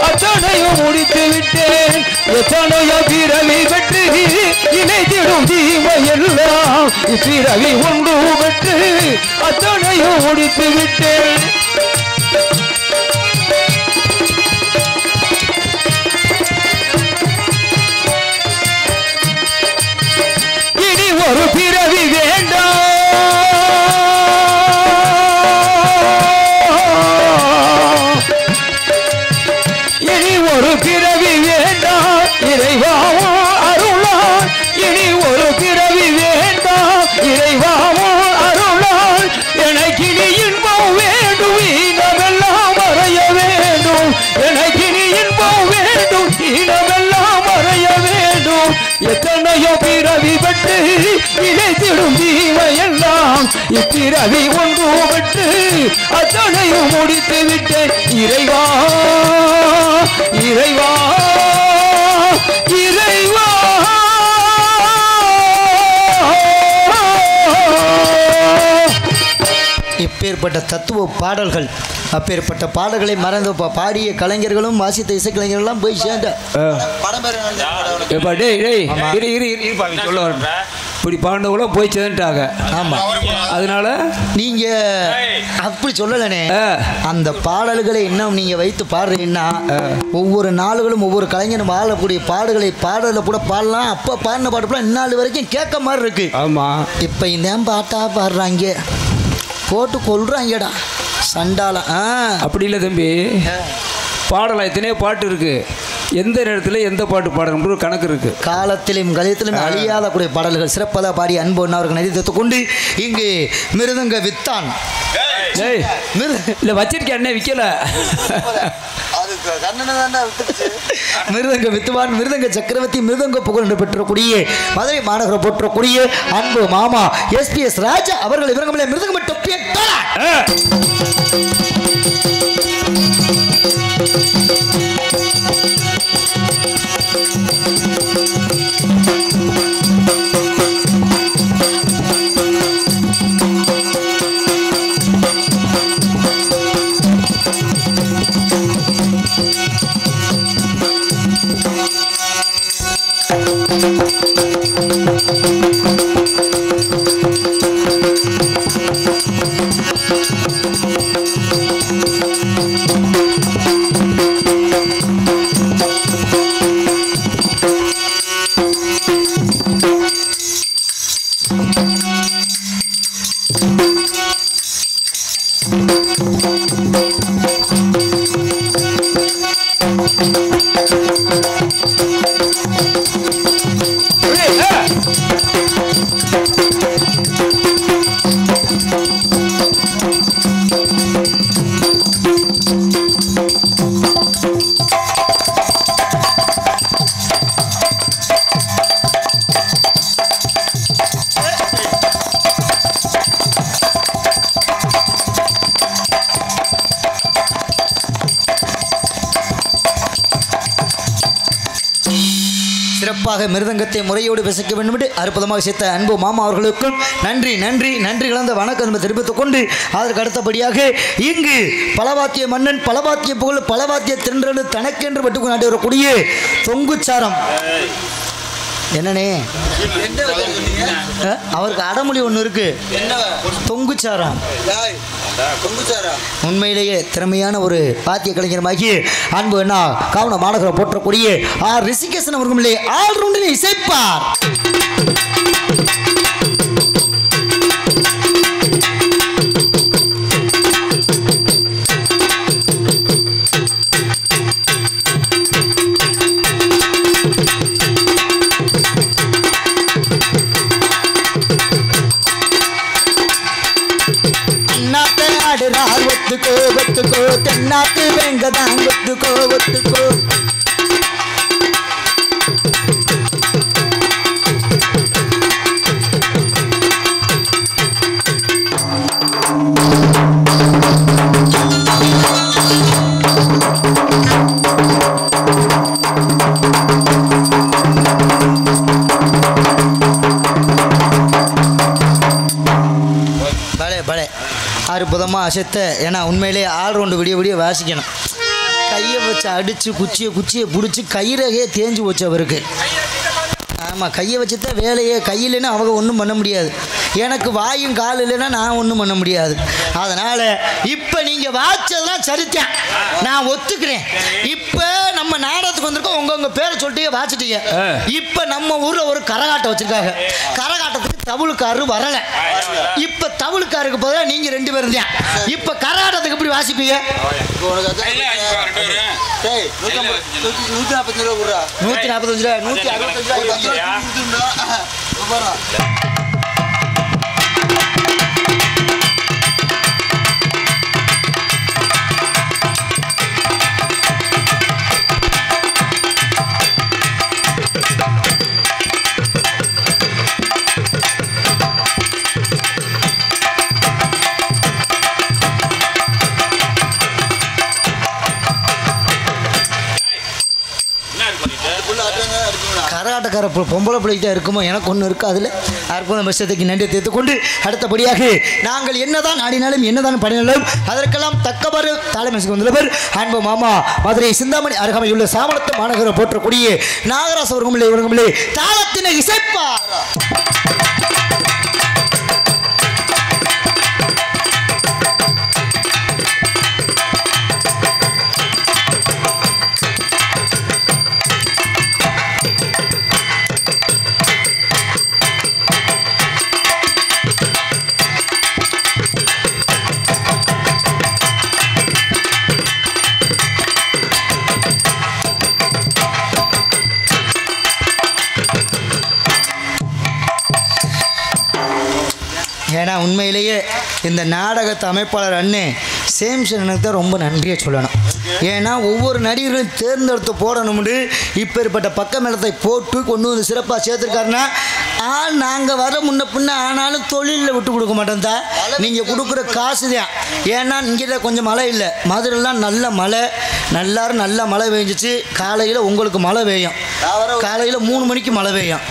அத்தனையும் முடித்து விட்டேன். எத்தனையோ பிறவி பெற்று இணைத்திடும் தீமையெல்லாம் இப்பிறவி ஒன்று பெற்று அத்தனையும் முடித்து விட்டேன். இனி ஒரு பிறவி வேண்டாம், இனி ஒரு பிறவி வேண்டாம் இறைவாவோ அருளால். இனி ஒரு பிறவி வேண்டாம் இறைவாவோ அருளால். எனக்கினி இன்பம் வேண்டும் இனமெல்லாம் மறைய வேண்டும். எனக்கினி இன்பம் வேண்டும் இனமெல்லாம் மறைய வேண்டும். எத்தனையோ பிறவி பட்டு இணைத்திடும் தீமையெல்லாம் இப்பிறவி ஒன்று பட்டு அத்தனையும் முடித்து விட்டேன். இறைவா இறைவா இறைவா இப்பேற்பட்ட தத்துவ பாடல்கள், அப்பேற்பட்ட பாடல்களை மறந்து பாடிய கலைஞர்களும் வாசித்த இசைக்கலைஞர்கள்லாம் போய் சேர்ந்த படம் பேர் எப்பா டேய் டேய் இரு இரு இருப்பா சொல்ல வரேன். இப்படி பாண்டவங்கள போய் சேர்ந்துட்டாங்க. ஆமாம், அதனால நீங்க அப்படி சொல்லலனே. அந்த பாடல்களை இன்னும் நீங்க வைத்து பாடுறீங்கன்னா ஒவ்வொரு நாளுகளும் ஒவ்வொரு கலைஞரும் பாடக்கூடிய பாடுகளை பாடல கூட பாடலாம். அப்ப பாடின பாட்டு இந்நாள் வரைக்கும் கேட்க மாதிரி இருக்கு. ஆமா, இப்ப இந்த பாட்டா பாடுறாங்க, போட்டு கொள்றாங்கடா சண்டால. அப்படி இல்லை தம்பி, பாடலாம். எத்தனையோ பாட்டு இருக்கு. எந்த நேரத்தில் எந்த பாட்டு பாடணும் ஒரு கணக்கு இருக்கு. காலத்திலும் கலையத்திலும் அழியாத கூடிய பாடல்கள் சிறப்பதாக பாடி அன்பு அவர்கள் நடித்து கொண்டு இங்கு மிருதங்க வித்தான் இல்லை வச்சிருக்கேன் அண்ணே, விற்கல. மிருதங்க வித்துவான், மிருதங்க சக்கரவர்த்தி, மிருதங்க புகழ் என்று பெற்றக்கூடிய மதுரை மாநகர போற்றக்கூடிய அன்பு மாமா SPS ராஜா அவர்கள் இவங்க மிருதங்க தொப்பிய சிறப்பாக மிருதங்கத்தை முறையோடு விசைக்க வேண்டும் என்று அற்புதமாக சேர்த்த அன்பு மாமா அவர்களுக்கும் நன்றி நன்றி நன்றி கலந்த வணக்கம் என்பதை தெரிவித்துக் கொண்டு அதற்கு அடுத்தபடியாக இங்கு பலவாத்திய மன்னன், பலவாத்திய புகழ், பலவாத்திய திரண்டு தனக்கென்று பட்டு நாட்டி வரக்கூடிய தொங்குச்சாரம் என்னனே அவருக்கு அடமொழி ஒன்று இருக்கு, தொங்குச்சாரம். உண்மையிலேயே திறமையான ஒரு வாத்திய கலைஞரமாகி அன்பு என்ன காவன மாநகரம் போற்றக்கூடிய ரிஷிகேசன் அவர்களே ஆல்ரவுண்டில் இசைப்பார். ஒத்துக்கோ ஒத்துக்கோ தென்னாட்டு வெங்கதான் ஒத்துக்கோ ஒத்துக்கோ பலே அற்புதமாக அசத்த. ஏன்னா உண்மையிலே ஆல்ரவுண்டு விடிய விடிய வாசிக்கணும். கையை வச்சு அடித்து குச்சியை பிடிச்சி கயிறகே தேஞ்சு போச்சு அவருக்கு. ஆமாம், கையை வச்சு தான் வேலையே. கையில்லைன்னா அவங்க ஒன்றும் பண்ண முடியாது. எனக்கு வாயும் கால் இல்லைன்னா நான் ஒன்றும் பண்ண முடியாது. அதனால் இப்போ நீங்கள் வாச்சதெல்லாம் சரித்தேன், நான் ஒத்துக்கிறேன். இப்போ நம்ம நாடகத்துக்கு வந்திருக்கோம், உங்கள் பேரை சொல்லிட்டீங்க, வாச்சிட்டீங்க. இப்போ நம்ம ஊரில் ஒரு கரகாட்டம் வச்சுருக்காங்க. கரகாட்டத்துக்கு தவுளுக்காரு வரலை. இப்போ தவுளுக்காருக்கு பதிலாக நீங்கள் 2 பேரும் தான். இப்போ கரகாட்டத்துக்கு எப்படி வாசிப்பீங்க? 145 ரூபா. 145 ரூபா, 165 ரூபா. கரகாட்டக்கார பொம்பளை பிள்ளைகிட்ட இருக்குமோ எனக்கு ஒன்று இருக்குது. அதில் அற்புதம் பட்சத்துக்கு நன்றி தெரிவித்துக் கொண்டு அடுத்தபடியாக நாங்கள் என்னதான் ஆடினாலும் என்னதான் பண்ணினாலும் அதற்கெல்லாம் தக்கவாறு தலைமை வந்துள்ளவர் அன்பு மாமா மதுரை சிந்தாமணி அருகாமையுள்ள சாமணத்து மாநகரம் போற்றக்கூடிய நாகராச உலகமில்லை தாளத்தினை இசைப்பார். ஏன்னா உண்மையிலேயே இந்த நாடகத்து அமைப்பாளர் அண்ணே சேம்சனுக்கு தான் ரொம்ப நன்றியை சொல்லணும். ஏன்னா ஒவ்வொரு நடிகர்களும் தேர்ந்தெடுத்து போடணும்னு இப்பேற்பட்ட பக்க மேளத்தை போட்டு கொண்டு வந்து சிறப்பாக சேர்த்துருக்காருன்னா நாங்கள் வர முன்ன பின்ன ஆனாலும் தொழிலில் விட்டு கொடுக்க மாட்டோம் தான். நீங்கள் கொடுக்குற காசு தான். ஏன்னா இங்கே கொஞ்சம் மழை இல்லை, மதுரைலாம் நல்ல மழை, நல்லாரும் நல்ல மழை பெஞ்சிச்சு. காலையில் உங்களுக்கு மழை பெய்யும், காலையில் 3 மணிக்கு மழை பெய்யும்.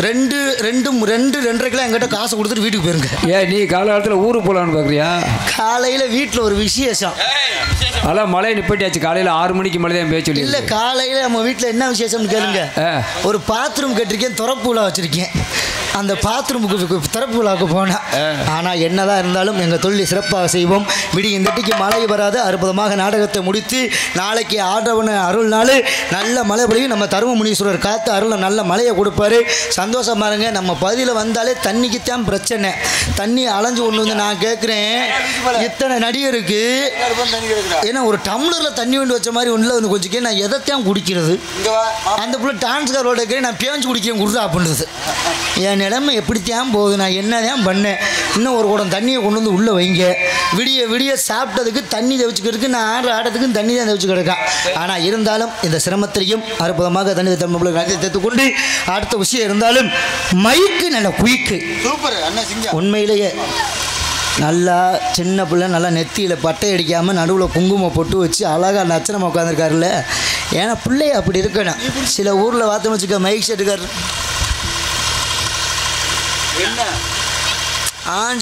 2-2.5 கிலோ என்கிட்ட காசு கொடுத்துட்டு வீட்டுக்கு போயிருங்க. ஏன் நீ காலகாலத்தில் ஊருக்கு போகலான்னு பார்க்குறியா? காலையில் வீட்டில் ஒரு விசேஷம். அதான் மழையை நிப்பாட்டியாச்சு. காலையில் 6 மணிக்கு மழை தான் பேச்சு இல்லை, காலையில் நம்ம வீட்டில் என்ன விசேஷம்னு கேளுங்க. ஒரு பாத்ரூம் கட்டிருக்கேன், திறப்பு விழா வச்சுருக்கேன். அந்த பாத்ரூமுக்கு திறப்பு விழாவுக்கு போனேன். ஆனால் என்னதான் இருந்தாலும் எங்கள் தொழிலை சிறப்பாக செய்வோம். விடிய இந்தட்டிக்கு மழை வராது. அற்புதமாக நாடகத்தை முடித்து நாளைக்கு ஆண்டவன அருள் நாள் நல்ல மழை பொழியும். நம்ம தரும முனீஸ்வரர் காத்து அருள் நல்ல மழையை கொடுப்பாரு. சந்தோஷமா இருங்க. நம்ம பகுதியில் வந்தாலே தண்ணிக்குத்தான் பிரச்சனை. தண்ணி அலைஞ்சு கொண்டு வந்து நான் கேட்குறேன், இத்தனை நடிகருக்கு ஏன்னா ஒரு டம்ளரில் தண்ணி கொண்டு வச்ச மாதிரி ஒன்றில் வந்து கொஞ்சம் நான் எதைத்தான் குடிக்கிறது? அந்த பிள்ளை டான்ஸ்காரோட இருக்கிறேன், நான் பேஞ்சு குடிக்கிறேன் குடுறா அப்படின்றது. என் நிலைமை எப்படித்தான் போகுது? நான் என்னதான் பண்ணேன்? இன்னும் ஒரு குடம் தண்ணியை கொண்டு வந்து உள்ளே வைங்க. விடிய சாப்பிட்டதுக்கு தண்ணி தவிச்சுக்கிறதுக்கு நான் ஆடுறதுக்கும் தண்ணி தான் தவிச்சு கிடக்கான். ஆனால் இருந்தாலும் இந்த சிரமத்திலையும் அற்புதமாக தண்ணி தமிழ் தேர்த்துக்கொண்டு அடுத்த விஷயம் இருந்தாலும் மைக்கு நல்ல குயிக்கு சூப்பர் உண்மையிலேயே நல்லா சின்ன பிள்ளை நல்லா நெத்தியில் பட்டை அடிக்காமல் நடுவில் குங்குமம் போட்டு வச்சு அழகாக நச்சனமாக உட்காந்துருக்காருல்ல. ஏன்னா பிள்ளைய அப்படி இருக்கணும். சில ஊரில் பார்த்தோம் வச்சுக்க மைக் செட்டுக்கார் என்ன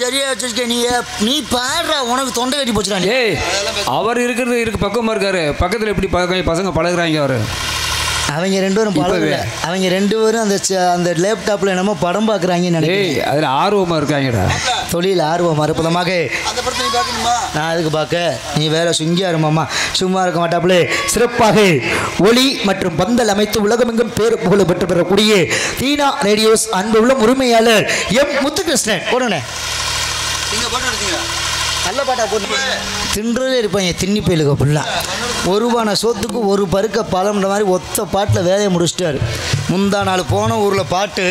சரியா வச்சிருக்க. நீ பாடுறா, உனக்கு தொண்டை கட்டி போச்சுடா. ஏய், அவர் இருக்கு பக்கமாக இருக்காரு. பக்கத்தில் எப்படி பசங்க பழகுறாங்க? அவர் அவங்க 2 பேரும் பழகல. அவங்க 2 பேரும் அந்த லேப்டாப்பில் என்னமோ படம் பார்க்குறாங்கன்னு நினைக்கிறேன். அதில் ஆர்வமாக இருக்காங்கடா. தொழில் ஆர்வம் அற்புதமாக. நான் அதுக்கு பார்க்க நீ வேற சுங்கியா இருமாம்மா, சும்மா இருக்க மாட்டாப்புல. சிறப்பாக ஒளி மற்றும் பந்தல் அமைத்து உலகமெங்கும் பேர் புகழ் பெற்று பெறக்கூடிய தீனா ரேடியோஸ் அன்பு உள்ள உரிமையாளர் எம் முத்துகிருஷ்ணன் போடுங்க. நல்ல பாட்டா போட்டு தின்றதே இருப்பாங்க. தின்னி போயிலுக்க ஃபுல்லாக 1 ரூபான சோத்துக்கு 1 பருக்க பழம்ன்ற மாதிரி ஒத்த பாட்டில் வேலையை முடிச்சிட்டாரு. முந்தா நாள் போன ஊரில் பாட்டு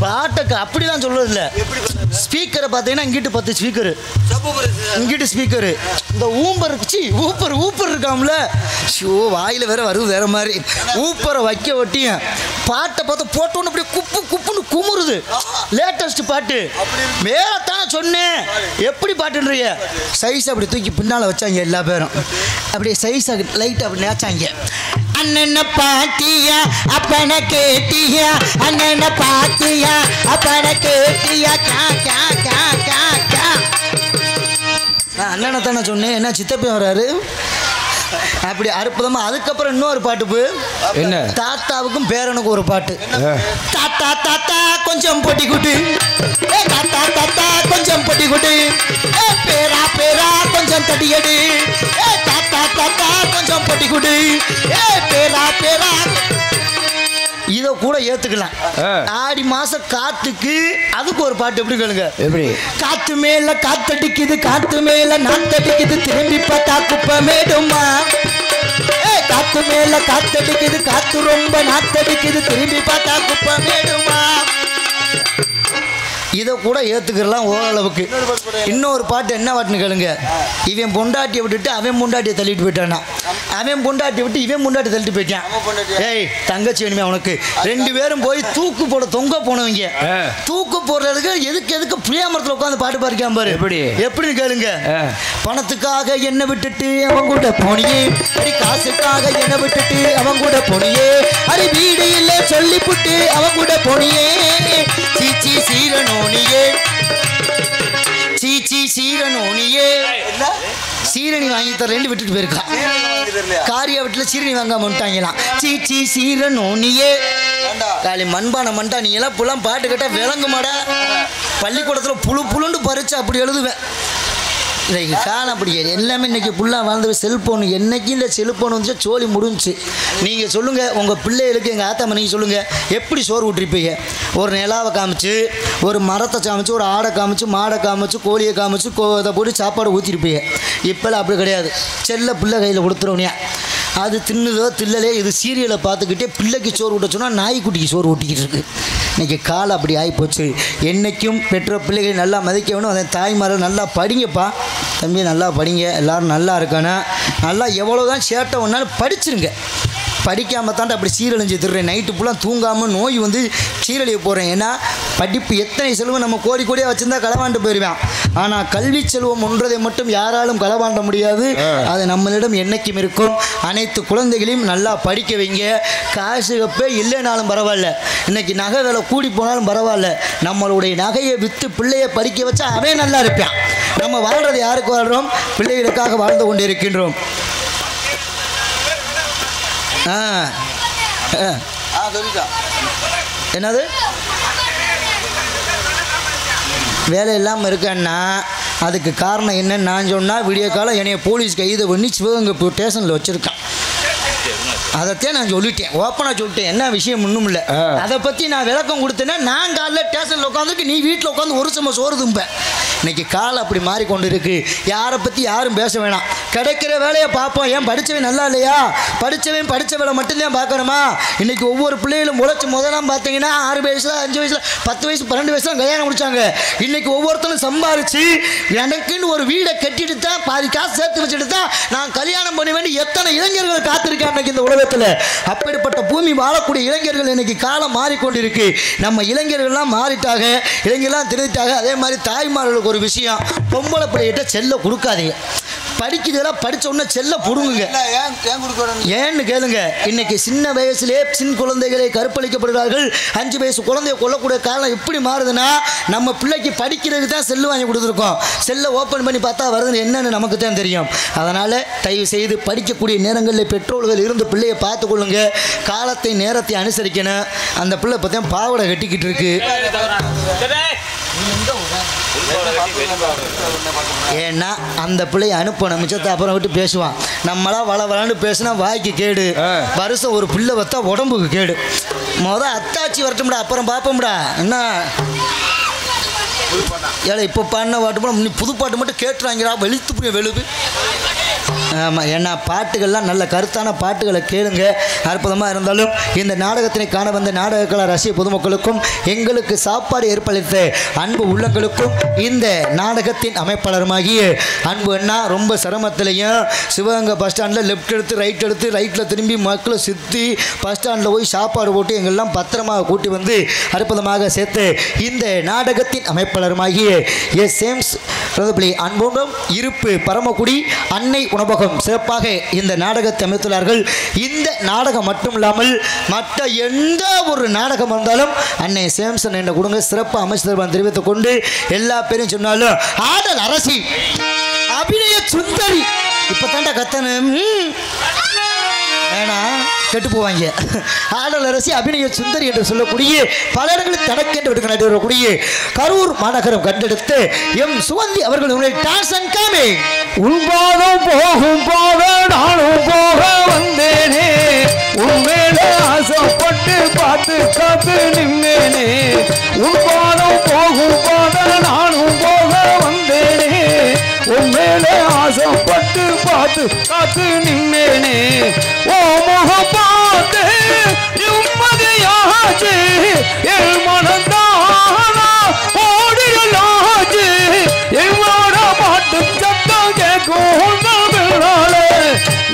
பாட்டுக்கு அப்படிலாம் சொல்கிறது இல்லை. ஸ்பீக்கரை பார்த்தீங்கன்னா இங்கிட்டு 10 ஸ்பீக்கரு, இங்கிட்டு ஸ்பீக்கரு. இந்த ஊப்பர் இருக்காம்ல, ஷோ வாயில் வேற வருது வேற மாதிரி. ஊப்பரை வைக்க ஒட்டியும் பாட்டை பார்த்து போட்டோன்னு அப்படியே குப்புன்னு குமுறுது. லேட்டஸ்ட் பாட்டு மேலத்தானே சொன்னேன். எப்படி பாட்டுன்றீங்க? சைஸ் அப்படி தூக்கி பின்னால் வச்சாங்க எல்லா பேரும். அப்படியே சைஸாக லைட்டாக அப்படி நேச்சாங்க. அண்ணனை பாத்தியா அப்பனை கேட்டியா அண்ணனை பாத்தியா அப்பனை கேட்டியா கா கா கா கா கா. நான் அண்ணனை தானே சொன்னேன், என்ன சித்தப்பி வர்றாரு அப்படி அற்புதமா. அதுக்கப்புறம் இன்னொரு பாட்டு என்ன? தாத்தாவுக்கும் பேரனுக்கும் ஒரு பாட்டு. தாத்தா தாத்தா கொஞ்சம் பொட்டி குட்டு, தாத்தா தாத்தா கொஞ்சம் பொட்டி குட்டு, பேரா பேரா கொஞ்சம் தட்டியடு, தாத்தா தாத்தா கொஞ்சம் பொட்டி குட்டு, பேரா பேரா. இதை கூட ஏத்துக்கலாம். ஆடி மாசம் காத்துக்கு அதுக்கு ஒரு பாட்டு எப்படி கேளுங்க. எப்படி? காத்து மேல காத்தடிக்குது, காத்து மேல நாத்தடிக்குது, திரும்பி பார்த்தா குப்பை மேடுமா. காத்து மேல காத்தடிக்குது, காத்து ரொம்ப நாத்தடிக்குது, திரும்பி பார்த்தா குப்பை மேடுமா. இதை கூட ஏத்துக்கலாம் ஓரளவுக்கு. இன்னொரு பாட்டு என்ன பாட்டுன்னு கேளுங்க. இவன் பொண்டாட்டியை விட்டுட்டு அவன் பொண்டாட்டியை தள்ளிட்டு போயிட்டானா, அவன் பொண்டாட்டியை விட்டு இவன் பொண்டாட்டி தள்ளிட்டு போயிட்டான். ஏய் தங்கச்சி வேணுமே அவனுக்கு. ரெண்டு பேரும் போய் தூக்கு போட தொங்க போனவங்க. தூக்கு போடுறதுக்கு எதுக்கு புளியாமரத்தில் உட்காந்து பாட்டு பாடிக்காம பாரு. எப்படின்னு கேளுங்க. பணத்துக்காக என்ன விட்டுட்டு அவன் கூட போனியே, அடி காசுக்காக என்ன விட்டுட்டு அவன் கூட போனியே, அடி வீடு இல்லை சொல்லிப்புட்டு அவன் கூட போனியே, சீச்சி சீரனோனியே, சீச்சி சீரனோனியே. சீரணி வாங்கி தரேன்னு விட்டுட்டு போயிருக்கா. காரியா வீட்டுல சீரணி வாங்காம வந்துட்டாங்களாம். சீச்சி சீரனோனியே. காலி மண்பான மண்டா, நீ எல்லாம் புலாம் பாட்டு கேட்டா விளங்க மாடா. பள்ளிக்கூடத்துல புழு புழுண்டு பறிச்சு அப்படி எழுதுவேன். இன்னைக்கு காலம் அப்படி எல்லாமே இன்னைக்கு ஃபுல்லாக வாழ்ந்து செல்ஃபோன். என்னைக்கு இந்த செல்ஃபோன் வந்துச்சு சோழி முடிஞ்சிச்சு. நீங்கள் சொல்லுங்கள் உங்கள் பிள்ளைகளுக்கு, எங்கள் ஆத்தா மணிக்கு சொல்லுங்கள், எப்படி சோறு ஊட்டிருப்பீங்க? ஒரு நிலாவை காமிச்சு, ஒரு மரத்தை காமிச்சு, ஒரு ஆடை காமிச்சு, மாடை காமிச்சு, கோழியை காமிச்சு, அதை போட்டு சாப்பாடு ஊற்றிருப்பீங்க. இப்போல்லாம் அப்படி கிடையாது. செல்ல பிள்ளை கையில் கொடுத்துருவோனியா, அது தின்னுதோ தில்லலே. இது சீரியலை பார்த்துக்கிட்டே பிள்ளைக்கு சோறு ஊட்ட சொன்னால் நாய்க்குட்டிக்கு சோறு ஊட்டிக்கிட்டு இருக்கு. இன்றைக்கி காலம் அப்படி ஆகிப்போச்சு. என்றைக்கும் பெற்ற பிள்ளைகளை நல்லா மதிக்க வேணும். அதை தாய்மார்கள் நல்லா படிங்கப்பா, தம்பி நல்லா படிங்க, எல்லோரும் நல்லா இருக்கணும். நல்லா எவ்வளோ தான் சேட்டை ஒன்றாலும் படிச்சிருங்க. படிக்காமல் தாண்ட அப்படி சீரழிஞ்சு திடுறேன். நைட்டு ஃபுல்லாக தூங்காமல் நோய் வந்து சீரழிய போகிறேன். ஏன்னா படிப்பு எத்தனை செல்வம் நம்ம கோடி கோடியாக வச்சுருந்தா களவாண்டு போயிடுவேன். ஆனால் கல்வி செல்வம் ஒன்றதை மட்டும் யாராலும் களவாண்ட முடியாது. அது நம்மளிடம் என்றைக்கும் இருக்கும். அனைத்து குழந்தைகளையும் நல்லா படிக்க வைங்க. காசு கப்பே இல்லைனாலும் பரவாயில்ல, இன்றைக்கி நகை விலை கூடி போனாலும் பரவாயில்ல, நம்மளுடைய நகையை விற்று பிள்ளையை படிக்க வச்சா அவன் நல்லா இருப்பான். நம்ம வாழ்கிறது யாருக்கு வாழ்கிறோம்? பிள்ளைகளுக்காக வாழ்ந்து கொண்டு இருக்கின்றோம். என்னது வேலை இல்லாமல் இருக்கேன்னா அதுக்கு காரணம் என்னன்னு நான் சொன்னால், விடிய காலம் என்னைய போலீஸ் கைது பண்ணி சிவகங்கை ஸ்டேஷனில் வச்சுருக்கான். அதைத்தான் நான் சொல்லிட்டேன், ஓப்பனாக சொல்லிட்டேன். என்ன விஷயம் ஒன்றும் இல்லை. அதை பற்றி நான் விளக்கம் கொடுத்தேன்னா, நான் காலைல ஸ்டேஷனில் உட்காந்துருக்கு, நீ வீட்டில் உட்காந்து ஒரு சம சோறு தும்பேன். இன்றைக்கி காலம் அப்படி மாறிக்கொண்டு இருக்குது. யாரை பற்றி யாரும் பேச வேணாம். கிடைக்கிற வேலையை பார்ப்போம். ஏன் படித்தவன் நல்லா இல்லையா? படித்தவன் படித்த வேலை மட்டும்தான் பார்க்கணுமா? இன்றைக்கி ஒவ்வொரு பிள்ளைகளும் உழைச்சி முதலாம் பார்த்தீங்கன்னா 6 வயசில் 5 வயசில் 10 வயசு 12 வயசுலாம் கல்யாணம் முடிச்சாங்க. இன்றைக்கி ஒவ்வொருத்தரும் சம்பாரித்து எனக்குன்னு ஒரு வீடை கட்டிட்டு தான் பாதி காசு சேர்த்து வச்சுட்டு தான் நான் கல்யாணம் பண்ண வேண்டி எத்தனை இளைஞர்கள் காத்திருக்கேன் இன்றைக்கி இந்த உலகத்தில். அப்படிப்பட்ட பூமி வாழக்கூடிய இளைஞர்கள் இன்றைக்கி காலம் மாறிக்கொண்டிருக்கு. நம்ம இளைஞர்கள்லாம் மாறிட்டாங்க, இளைஞர்லாம் திருந்திட்டாங்க. அதே மாதிரி தாய்மார்களுக்கு ஒரு விஷயம், பொம்பளை பிள்ளைகிட்ட செல்ல கொடுக்காதீங்க. படிக்கிறதெல்லாம் படித்த உடனே செல்ல புடுங்குங்க. ஏன்னு கேளுங்க. இன்னைக்கு சின்ன வயசுலேயே சின்ன குழந்தைகளை கற்பழிக்கப்படுகிறார்கள். 5 வயசு குழந்தைய கொல்லக்கூடிய காலம் எப்படி மாறுதுன்னா, நம்ம பிள்ளைக்கு படிக்கிறதுக்கு தான் செல்லு வாங்கி கொடுத்துருக்கோம். செல்லை ஓப்பன் பண்ணி பார்த்தா வருதுன்னு என்னன்னு நமக்கு தான் தெரியும். அதனால் தயவு செய்து படிக்கக்கூடிய நேரங்களில் பெற்றோர்கள் இருந்து பிள்ளையை பார்த்து கொள்ளுங்க. காலத்தை நேரத்தை அனுசரிக்கணும். அந்த பிள்ளை பார்த்தா பாவடை கட்டிக்கிட்டு இருக்கு. ஏன்னா அந்த பிள்ளையை அனுப்பணும், மிச்சத்தை அப்புறம் விட்டு பேசுவான். நம்மளா வளவலான்னு பேசினா வாய்க்கு கேடு. வருஷம் ஒரு பிள்ளை வத்தா உடம்புக்கு கேடு. அத்தாச்சி வரட்டும்டா, அப்புறம் பார்ப்போம்டா. என்ன ஏழை இப்போ பாடின பாட்டு போல நீ புது பாட்டு மட்டும் கேட்டுறாங்கடா, வெளுத்து போய் வெளுப்பு. ஆமாம், ஏன்னா பாட்டுகள்லாம் நல்ல கருத்தான பாட்டுகளை கேளுங்க. அற்புதமாக இருந்தாலும் இந்த நாடகத்தினை காண வந்த நாடகக்கலை ரசிக பொதுமக்களுக்கும் எங்களுக்கு சாப்பாடு ஏற்பளித்த அன்பு உள்ளங்களுக்கும் இந்த நாடகத்தின் அமைப்பாளருமாகிய அன்பு அண்ணா ரொம்ப சிரமத்திலையும் சிவகங்கை பஸ் ஸ்டாண்டில் லெஃப்ட் எடுத்து ரைட்டில் திரும்பி மக்களை சுற்றி பஸ் ஸ்டாண்டில் போய் சாப்பாடு போட்டு எங்கெல்லாம் பத்திரமாக கூட்டி வந்து அற்புதமாக சேர்த்து இந்த நாடகத்தின் அமைப்பாளர் நிறுவனருமாகிய சேம்ஸ் பிரதபிளி அன்போடும் இருப்பு பரமக்குடி அன்னை உணவகம் சிறப்பாக இந்த நாடகத்தை அமைத்துள்ளார்கள். இந்த நாடகம் மட்டும் இல்லாமல் மற்ற எந்த ஒரு நாடகம் வந்தாலும் அன்னை சேம்சன் என்ற கொடுங்க சிறப்பாக அமைச்சு தருவான் தெரிவித்துக் கொண்டு எல்லா பேரும் சொன்னாலும் ஆடல் அரசி அபிநய சுந்தரி இப்போ தாண்டா கத்தனும் வேணா கெட்டு போவாங்க. ஆடல் அரசி அபிநய சுந்தரி என்று சொல்லக்கூடிய பல இடங்களில் தனக்கென்று விடுக்க நடைபெறக்கூடிய கரூர் மாநகரம் கண்டெடுத்து எம் சுகந்தி அவர்கள் உள்பாதம் போகும் போக நானும் போக வந்தேனே உண்மையில ஆசைப்பட்டு பார்த்து காத்து நின்னேனே உள்பாதம் போகும் போக நானும் போக வந்தேனே உண்மையில ஆசைப்பட்டு பார்த்து காத்து நின்னேனே ஓ முகம் பார்த்து நிம்மதியாச்சு என் மனந்தானா ஓடியலாச்சு என்னோட பாட்டு சத்தம் கேட்கும்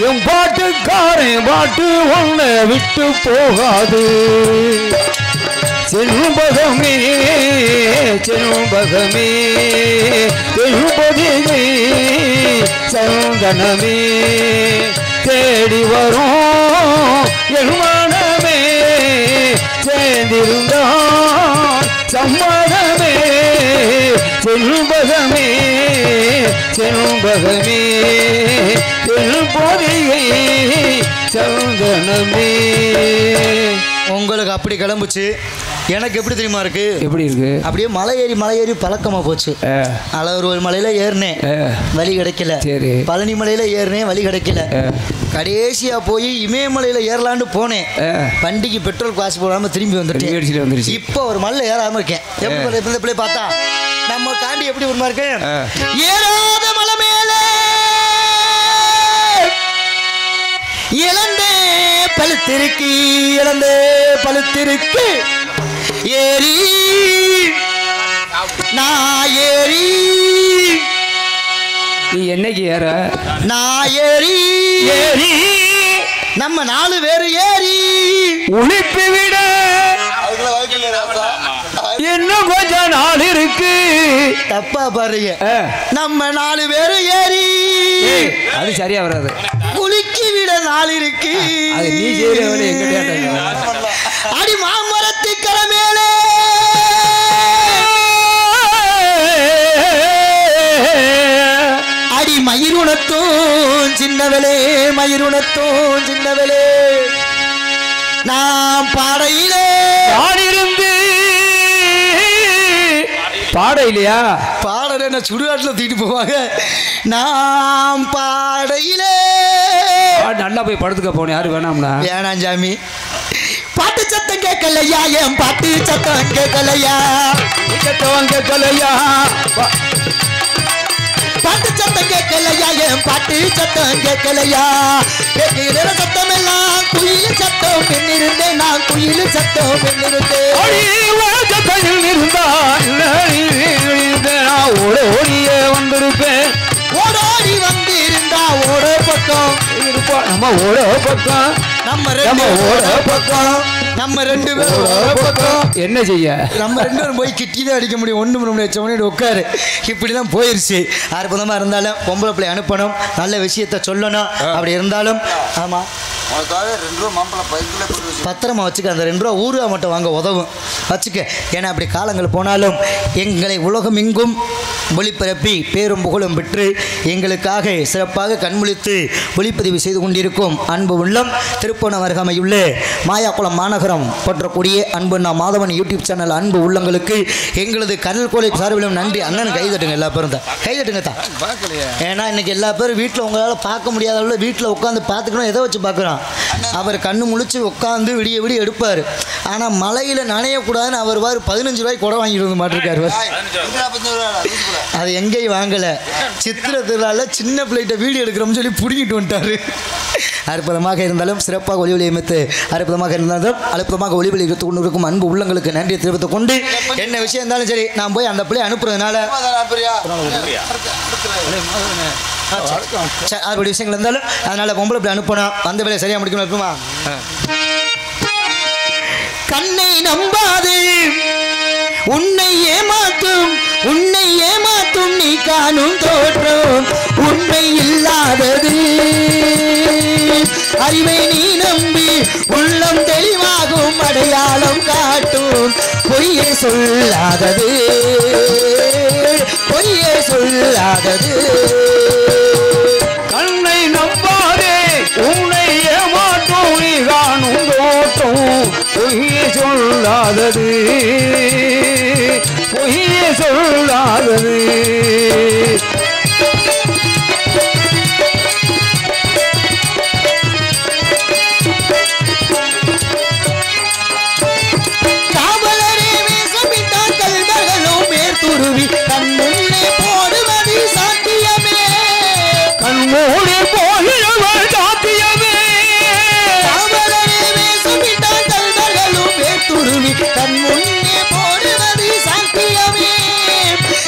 என் பாட்டுக்காரன் பாட்டு ஒன்ன விட்டு போகாது செல்வகமே செல்வகமே செல்வதிலே சந்தனமே தேடி வரும் என் மனமே சேர்ந்திருந்தான் சம்மதமே செல்வகமே செல்வகமே செல்வதிலே சந்தனமே. உங்களுக்கு அப்படி கிளம்புச்சு, எனக்கு எப்படி தெரியுமா இருக்கு? எப்படி இருக்கு? அப்படியே மலை ஏறி பழக்கமா போச்சு. ஒரு மலையில ஏறினேன், வழி கிடைக்கல. பழனி மலையில ஏறினேன், வழி கிடைக்கல. கடைசியா போய் இமயமலையில ஏறலான்னு போனேன், வண்டிக்கு பெட்ரோல் காசு போடாம திரும்பி வந்துட்டேன். இப்போ ஒரு மலையில ஏறாம இருக்கேன். எப்படி பார்த்தா நம்ம காண்டி எப்படி ஒருமா இருக்கு? ஏறாத மலை மேலே இழந்தே பழுத்திருக்கு, இழந்தே பழுத்திருக்கு ஏரி நான் ஏரி நீ என்னைக்கு ஏற? நான் ஏரி ஏரி நம்ம 4 பேரு ஏறி உழைப்பு விட இன்னும் கொஞ்சம் நாள் இருக்கு. தப்பா பாருங்க, நம்ம 4 பேரு ஏறி அது சரியா வராது. குளிக்கி விட நாள் இருக்கு. அது நீ செய்யற எங்க அடி மாமரத்து கரமேலே அடி மயிருணத்தும் சின்னவளே மயிருணத்தும் சின்னவளே நான் பாடையிலே இருந்து பாடையிலையா? பாடல என்ன சுடுகாட்டில் தூக்கிட்டு போவாங்க. நான் பாடையிலே நல்லா போய் படுத்துக்க போனேன். யாரு வேணாம்னா? வேணாம் சாமி, பாட்டு சத்தம் கேட்கலையா? என் பாட்டு சத்தம் கேட்கலையா? சத்தம் கேட்கலையா? பாட்டு சத்தம் கேட்கலையா? என் பாட்டு சத்தம் கேட்கலையா? கேட்கிற சத்தம் எல்லாம் குயில் சத்தம் பெண்ணிருந்தேன், நான் குயில் சத்தம் பெண்ணிருந்தேன். ஓடியே வந்திருப்பேன், ஓடோடி வந்திருந்தா ஓட பக்கம் இருப்போம். நம்ம ஓட பக்கம், நம்ம ஓட பக்கம், நம்ம 2 பேரும் பக்கம். என்ன செய்ய? நம்ம 2 பேரும் போய் கிட்டி தான் அடிக்க முடியும். 1 மணி நேரம் உட்காரு. இப்படிதான் போயிருச்சு. அற்புதமா இருந்தாலும் பொம்பளை பிள்ளை அனுப்பணும், நல்ல விஷயத்த சொல்லணும். அப்படி இருந்தாலும் ஆமா பத்திரமா வச்சுக்க. அந்த 2 ரூபா ஊருவா மட்டும் வாங்க உதவும் வச்சுக்க. ஏன்னா அப்படி காலங்கள் போனாலும் எங்களை உலகம் எங்கும் ஒளிபரப்பி பேரும் புகழும் பெற்று எங்களுக்காக சிறப்பாக கண்முழித்து ஒளிப்பதிவு செய்து கொண்டிருக்கும் அன்பு உள்ளம் திருப்போணம் அருகாமையுள்ள மாயாக்குளம் மாநகரம் போற்றக்கூடிய அன்பு மாதவன் யூடியூப் சேனல் அன்பு உள்ளங்களுக்கு எங்களது கடல் கோலை சார்பிலும் நன்றி. அண்ணன் கைதட்டுங்க, எல்லா பேரும் தான் கைதட்டுங்க தான். ஏன்னா இன்னைக்கு எல்லா பேரும் வீட்டில் உங்களால் பார்க்க முடியாத அளவில் வீட்டில் உட்காந்து பார்த்துக்கணும். எதை வச்சு பார்க்குறோம்? அவர் கண்ணு முழிச்சு உட்காந்து விடிய விடிய எடுப்பார். ஆனால் மலையில் நனையக்கூடாதுன்னு அவர் 15 ரூபாய்க்கு குடம் வாங்கிட்டு வந்து மாட்டிருக்காரு. அது எங்கேயும் வாங்கலை. சித்திர திருவிழாவில் சின்ன பிள்ளைகிட்ட வீடியோ எடுக்கிறோம்னு சொல்லி பிடிங்கிட்டு வந்துட்டார். அற்புதமாக இருந்தாலும் சிறப்பாக ஒளி அமைத்து அற்புதமாக இருந்தாலும் அற்புதமாக ஒளிவெளி எடுத்து கொண்டு இருக்கும் அன்பு உள்ளங்களுக்கு நன்றியை தெரிவித்துக் கொண்டு என்ன விஷயம் இருந்தாலும் சரி நான் போய் அந்த பிள்ளையை அனுப்புறதுனால அப்படி விஷயங்கள் இருந்தாலும் அதனால பொம்பளை பிள்ளை அனுப்பணும். அந்த வேலையை சரியா முடிக்கணும். இருக்குமா? கண்ணை நம்பாது உன்னை ஏமாற்றும் உன்னை ஏமாற்றும் நீ காணும் தோற்றம் உண்மை இல்லாதது. அறிவை நீ நம்பி உள்ளம் தெளிவாகும் அடையாளம் காட்டும் பொய்யே சொல்லாதது பொய்யே சொல்லாதது. கண்ணை நம்பாதே உன்னை ஏமாற்றும் நீ காணும் தோற்றம் பொய்யே சொல்லாதது பொய்யே சொல்லாதது. கண்முன்னே போடுவது சாத்தியமே கண்மூடி போகிறவள் சாத்தியமே. காவலரே வேஷமிட்டால் கல்வர்களும் வேத்துருவி கண்முன்னே போடுவது சாத்தியமே.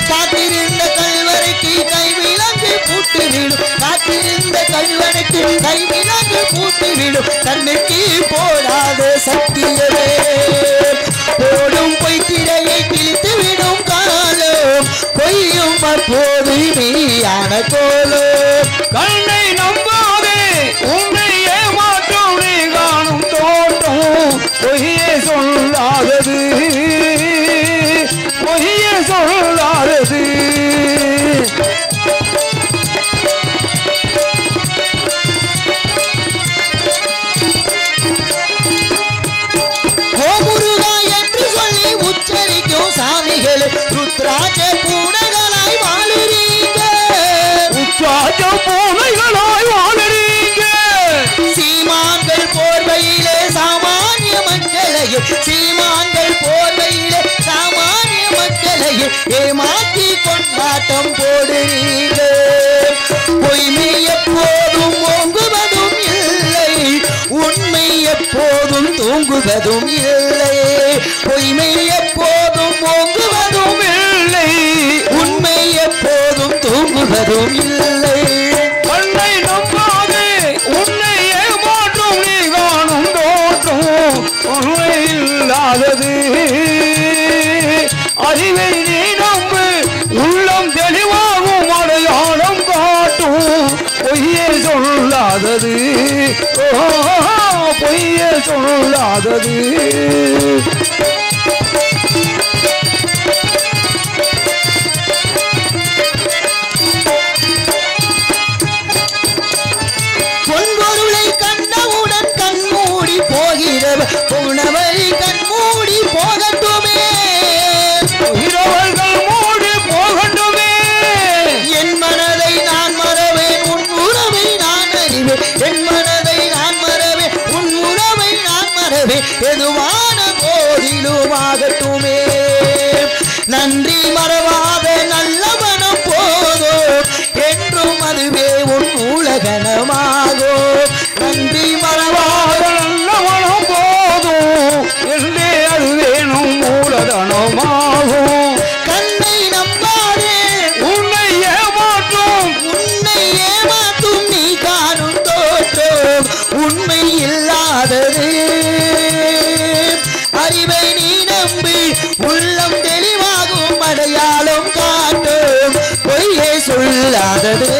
காத்திருந்த கல்வரைக்கு கைவிலங்கு பூட்டிவிடும் காத்திருந்த கல்வரைக்கு கைவிலங்கு பூட்டிவிடும் கண்ணுக்கு போடாத சத்தியமே. போடும் பொய்த்திரையை கிழித்து விடும் காலம் பொய்யும் அப்போது மெய்யான கோலம். கண்ணை நம்பாதே உன்னை ஏமாற்றும் நீ காணும் தோட்டம் பொய்யே சொல்லாதது பொய்யே சொல்லாதது. ருத்ராஜ பூனைகளாய் வாழுறீங்க உற்சாக பூனைகளாய் வாழுறீங்க. சீமான்கள் போர்வையிலே சாமானிய மக்களையே சீமான்கள் போர்வையிலே சாமானிய மக்களையே ஏமாற்றி கொண்டாட்டம் போடுறீங்க. பொய்மை எப்போதும் ஓங்குவதும் இல்லை உண்மை எப்போதும் தூங்குவதும் இல்லை. பொய்மை எப்போதும் ஓங்குவதும் இல்லை உண்மை எப்போதும் தூங்குவதும் இல்லை. கண்ணை நம்பாதே உன்னை ஏமாற்றும் நீ காணும் தோற்றம் உண்மை இல்லாதது. அறிவை நீ நம்பு உள்ளம் தெளிவாகும் அடையாளம் காட்டும் பொய்யே சொல்லாதது பொய்யே சொல்லாதது. பொன்பொருளை கண்டவுடன் கண்மூடி போகிறவர் போனவரை கண்மூடி போகட்டுமே இரவர்கள் மூடி போகட்டுமே. என் மனதை நான் மறவேன் உன் உறவை நான் அறிவேன் என் மனதை நான் மறவேன் உன் உறவை நான் மறவேன் எதுவான போதிலும் ஆகட்டுமே. நன்றி மறவாத நல்ல மனம் போதும் என்றும் அதுவே உன் உலகனமாகும். நன்றி மறவாத நல்ல மனம் போதும் என்றே அது வேணும் மூலதனமாகும். கண்ணை நம்பாதே உன்னை ஏமாற்றும் நீ காணும் தோற்றம் உண்மை இல்லாதது. அறிவை நீ நம்பி உள்ளம் தெளிவாகும் அடையாளம் காட்டும் பொய்யை சொல்லாதது